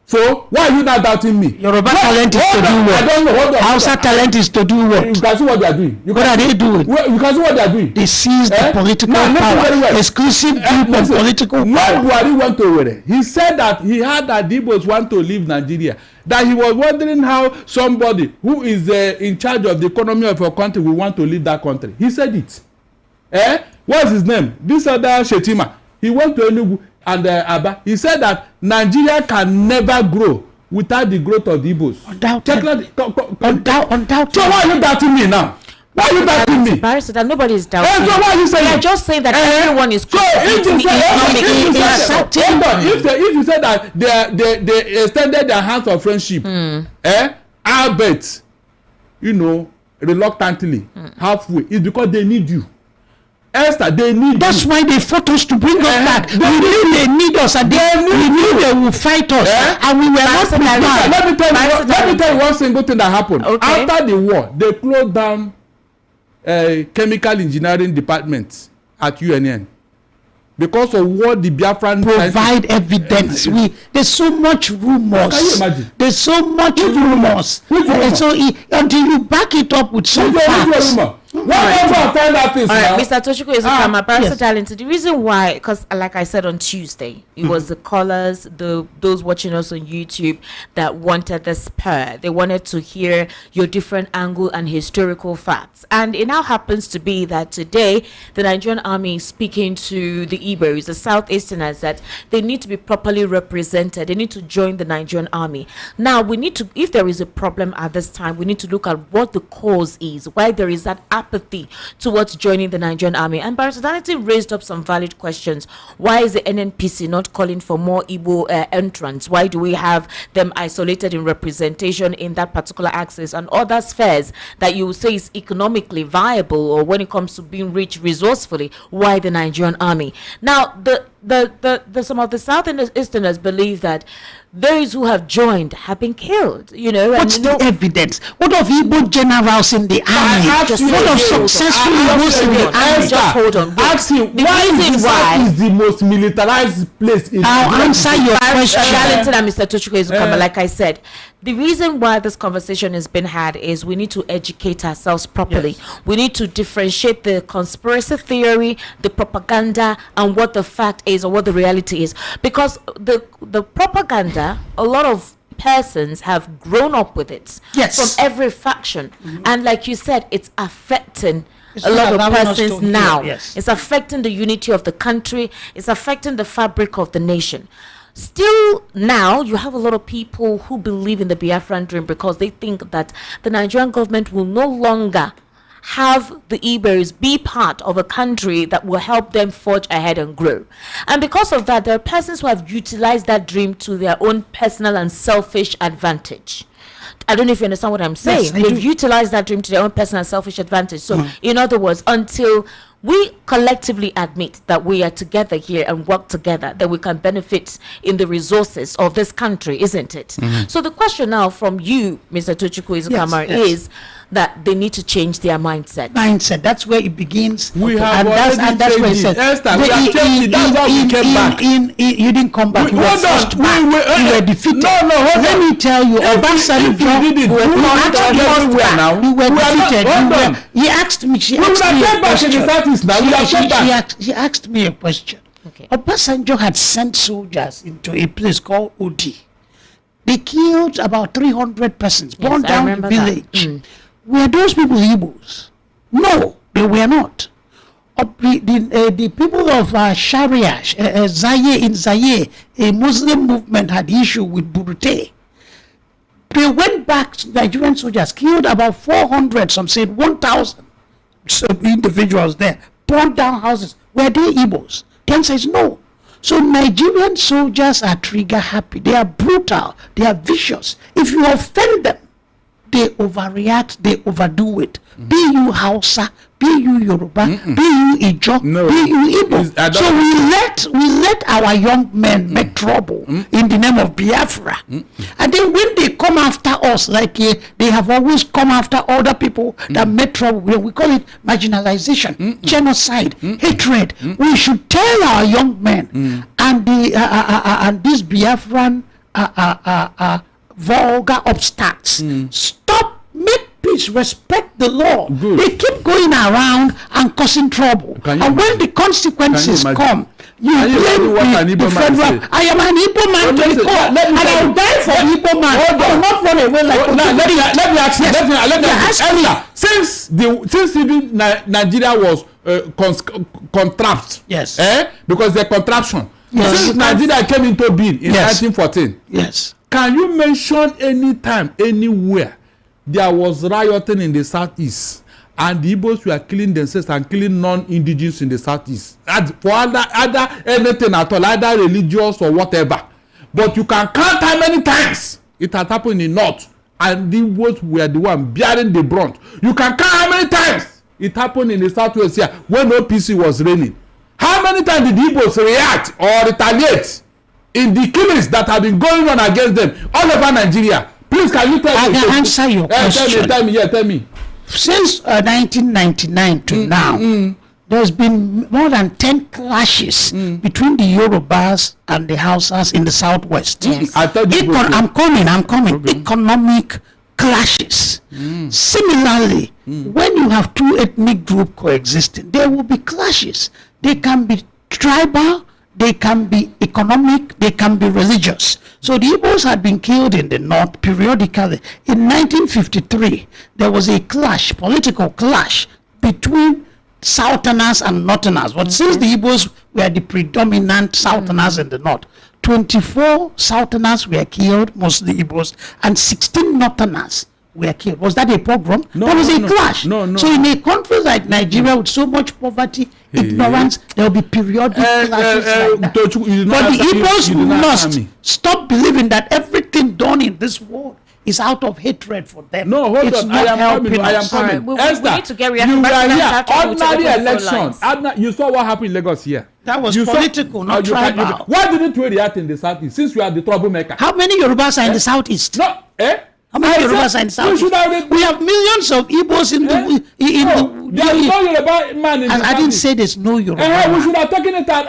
So why are you not doubting me? Yoruba talent is to do what? I don't know. Hold on. Hausa talent is to do what? You can see what they are doing. What are they doing? You can see what they are doing. They seized the political power. Exclusive group of political when power. Buhari went to Owerri, he said that he heard that the Igbos want to leave Nigeria. That he was wondering how somebody who is in charge of the economy of your country will want to leave that country. He said it. What's his name? This other Shetima. He went to Enugu and Aba. He said that Nigeria can never grow without the growth of the Igbos. Undoubtedly. So why are you doubting me now? Why are you doubting me? Barrister, that nobody is doubting. So why are you saying? They are just saying that everyone is contributing if you say that they extended their hands of friendship, albeit, reluctantly, halfway, it's because they need you. Esther, they need That's you. why they fought us to bring us back. We knew they need us and we knew they will fight us. And we were not prepared. Let me tell you one single thing that happened. Okay. After the war, they closed down chemical engineering department at UNN. Because of what the Biafran provide evidence. There's so much rumors. Can you imagine? There's so much rumors. So until you back it up with some facts. Mr. Tochukwu Ezekama, Barrister Darlington, the reason why, because like I said on Tuesday, it was the callers, those watching us on YouTube that wanted the spur. They wanted to hear your different angle and historical facts. And it now happens to be that today, the Nigerian army is speaking to the Igbos, the Southeasterners, that they need to be properly represented. They need to join the Nigerian army. Now, we need to, if there is a problem at this time, we need to look at what the cause is, why there is that apathy towards joining the Nigerian army. And Barrister Darlington raised up some valid questions. Why is the NNPC not calling for more Igbo entrants? Why do we have them isolated in representation in that particular axis and other spheres that you say is economically viable, or when it comes to being rich resourcefully? Why the Nigerian army? Now, some of the Southeasterners believe that those who have joined have been killed, What's the evidence? What of Igbo generals in the army? What of successful Igbos in the army? Just hold on. Ask him, why is the most militarized place in I'll answer your question. Darlington and Mr. Tochukwu Ezekama, like I said, the reason why this conversation has been had is we need to educate ourselves properly. Yes. We need to differentiate the conspiracy theory, the propaganda, and what the fact is or what the reality is. Because the propaganda, a lot of persons have grown up with it. Yes. From every faction. Mm-hmm. And like you said, it's affecting a lot of persons now. Yes. It's affecting the unity of the country. It's affecting the fabric of the nation. Still now, you have a lot of people who believe in the Biafran dream because they think that the Nigerian government will no longer have the Igbos be part of a country that will help them forge ahead and grow. And because of that, there are persons who have utilized that dream to their own personal and selfish advantage. I don't know if you understand what I'm saying. Yes, they've utilized that dream to their own personal and selfish advantage. So, in other words, until we collectively admit that we are together here and work together, that we can benefit in the resources of this country, isn't it? Mm-hmm. So the question now from you, Mr. Tochukwu Ezekama, is that they need to change their mindset. That's where it begins. We have that's where it says. Esther, we have changed it. That's why we came back. You didn't come back. You were forced back. You were defeated. No, let me tell you, Obasanjo, we were defeated. He asked me. She asked me a question. Okay. Obasanjo had sent soldiers into a place called Udi. They killed about 300 persons, burned down the village. Were those people Igbos? No, they were not. the people of Sharia, Zaire, a Muslim movement had issue with Burute. They went back, Nigerian soldiers killed about 400, some said 1,000 individuals there, burned down houses. Were they Igbos? The answer is no. So Nigerian soldiers are trigger happy. They are brutal. They are vicious. If you offend them, they overreact, they overdo it. Be you Hausa, be you Yoruba, be you Ijo, be you Igbo. So we let our young men make trouble in the name of Biafra. And then when they come after us, like they have always come after other people that make trouble, we call it marginalization, genocide, hatred. We should tell our young men and these Biafran vulgar upstarts, stop, make peace, respect the law. Good. They keep going around and causing trouble. And when the consequences come, you blame the federal. I am an Igbo man to the core, and I will die for Igbo man. I will not run away like let me ask you. Since even Nigeria was contract, yes, because the contraption. Yes. Since Nigeria came into being in 1914, yes. Can you mention any time, anywhere, there was rioting in the southeast and the Igbos were killing themselves and killing non-indigenous in the southeast? For other anything at all, either religious or whatever. But you can count how many times it has happened in the north and the Igbos were the one bearing the brunt. You can count how many times it happened in the southwest here when OPC was reigning. How many times did the Igbos react or retaliate in the killings that have been going on against them all over Nigeria? Please, can you tell me? I can answer your question. Tell me. Since 1999 to now, there's been more than 10 clashes between the Yorubas and the Hausas in the southwest. Yes. I thought I'm coming. Okay. Economic clashes. Similarly, when you have two ethnic groups coexisting, there will be clashes. They can be tribal, they can be economic, they can be religious. So the Igbos had been killed in the north periodically. In 1953, there was a clash, political clash, between Southerners and Northerners. But since the Igbos were the predominant Southerners in the north, 24 Southerners were killed, mostly Igbos, and 16 Northerners were killed. Was that a pogrom? No, there was a clash. No. So in a country like Nigeria with so much poverty, ignorance, there will be periodic clashes like that. But the Igbos must stop believing that everything done in this world is out of hatred for them. No, hold it's on. Not I am coming. Right, we need to get you were reaction. here. Ordinary election. You saw what happened in Lagos here. That was political, not tribal. Why didn't we react in the southeast since we are the troublemaker? How many Yorubas are in the southeast? No, How many Yorubas are in the southeast? We have millions of Igbos in the there's no Yoruba man in the I didn't say there's no Yoruba. We should have taken it out.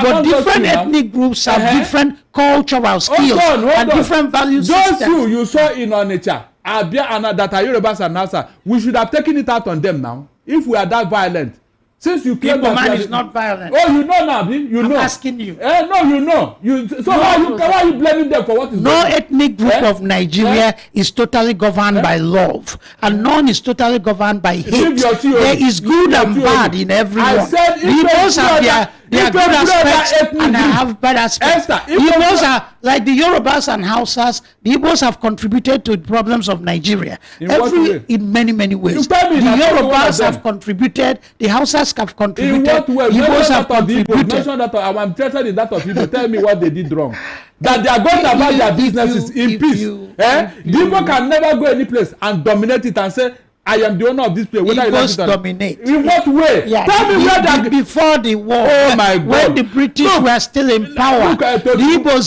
But different ethnic groups have different cultural skills and different value systems. Those you saw in Onitsha, Abia, and that are Yorubas and Hausa, we should have taken it out on them now. If we are that violent, since you claim that man is not violent. Oh, you know now, you know. I'm asking you. No, you know. Why are you blaming them for what is no going on? Ethnic group of Nigeria is totally governed by love, and none is totally governed by hate. There is good and bad in everyone. I said Igbos have their good aspects and I have bad aspects. Igbos are like the Yorubas and Hausas. The Igbos have contributed to the problems of Nigeria in many ways. The Yorubas have contributed. The Hausas have contributed. In what way? Igbos have contributed. Mention that. I'm interested in that of Igbo. Tell me what they did wrong. That they are going about their businesses in peace. The Igbo can never go any place and dominate it and say, I am the owner of this place. Igbos dominate. In what way? Yeah, tell me where they before the war. Oh my God! When the British were still in power, the Igbos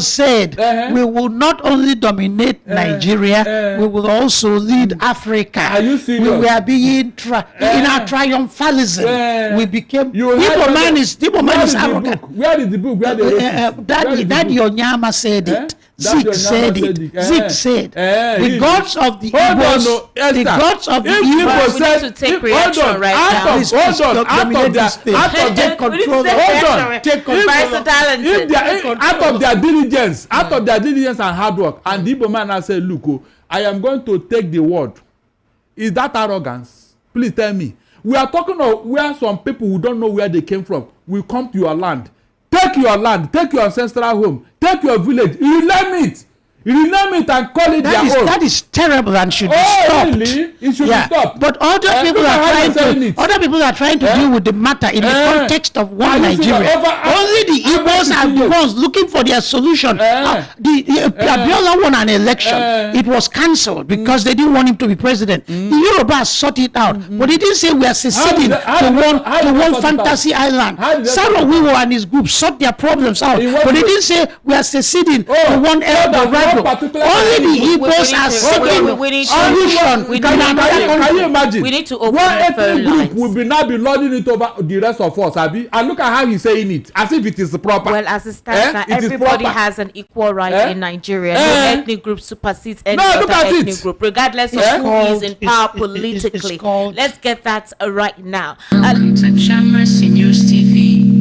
said, we will not only dominate Nigeria, we will also lead Africa. Are you serious? We were being in our triumphalism. We became. Igbo man is arrogant. Where is the book? Daddy Onyama said it. Zik said it. Zik said the gods of the Igbos, the gods of the Igbos said to take reaction right now. Out of their diligence, and hard work, and the Igbo man has said, look, I am going to take the word Is that arrogance? Please tell me. We are talking of where some people who don't know where they came from will come to your land. Take your land, take your ancestral home, take your village, rename it. Rename it and call it their own. That is terrible and should be stopped. Really? It should be stopped. But other people are trying to deal with the matter in the context of one Nigeria. Only the Igbos are the ones looking for their solution. The Abiola won an election. It was cancelled because they didn't want him to be president. The Yorubas sought it out, but they didn't say we are seceding to one fantasy island. Sarah Wiwo and his group sought their problems out, but they didn't say we are seceding to one Eldorado. Only the Igbos are seeking solution. Can you imagine? We need to open one the phone ethnic group lines. will be now be lording it over the rest of us, Abi. And look at how he's saying it, as if it is proper. Well, as it stands now, everybody has an equal right in Nigeria. No ethnic group supersedes any other ethnic group, regardless of who is in power politically. Let's get that right now. Welcome to Chamber News TV.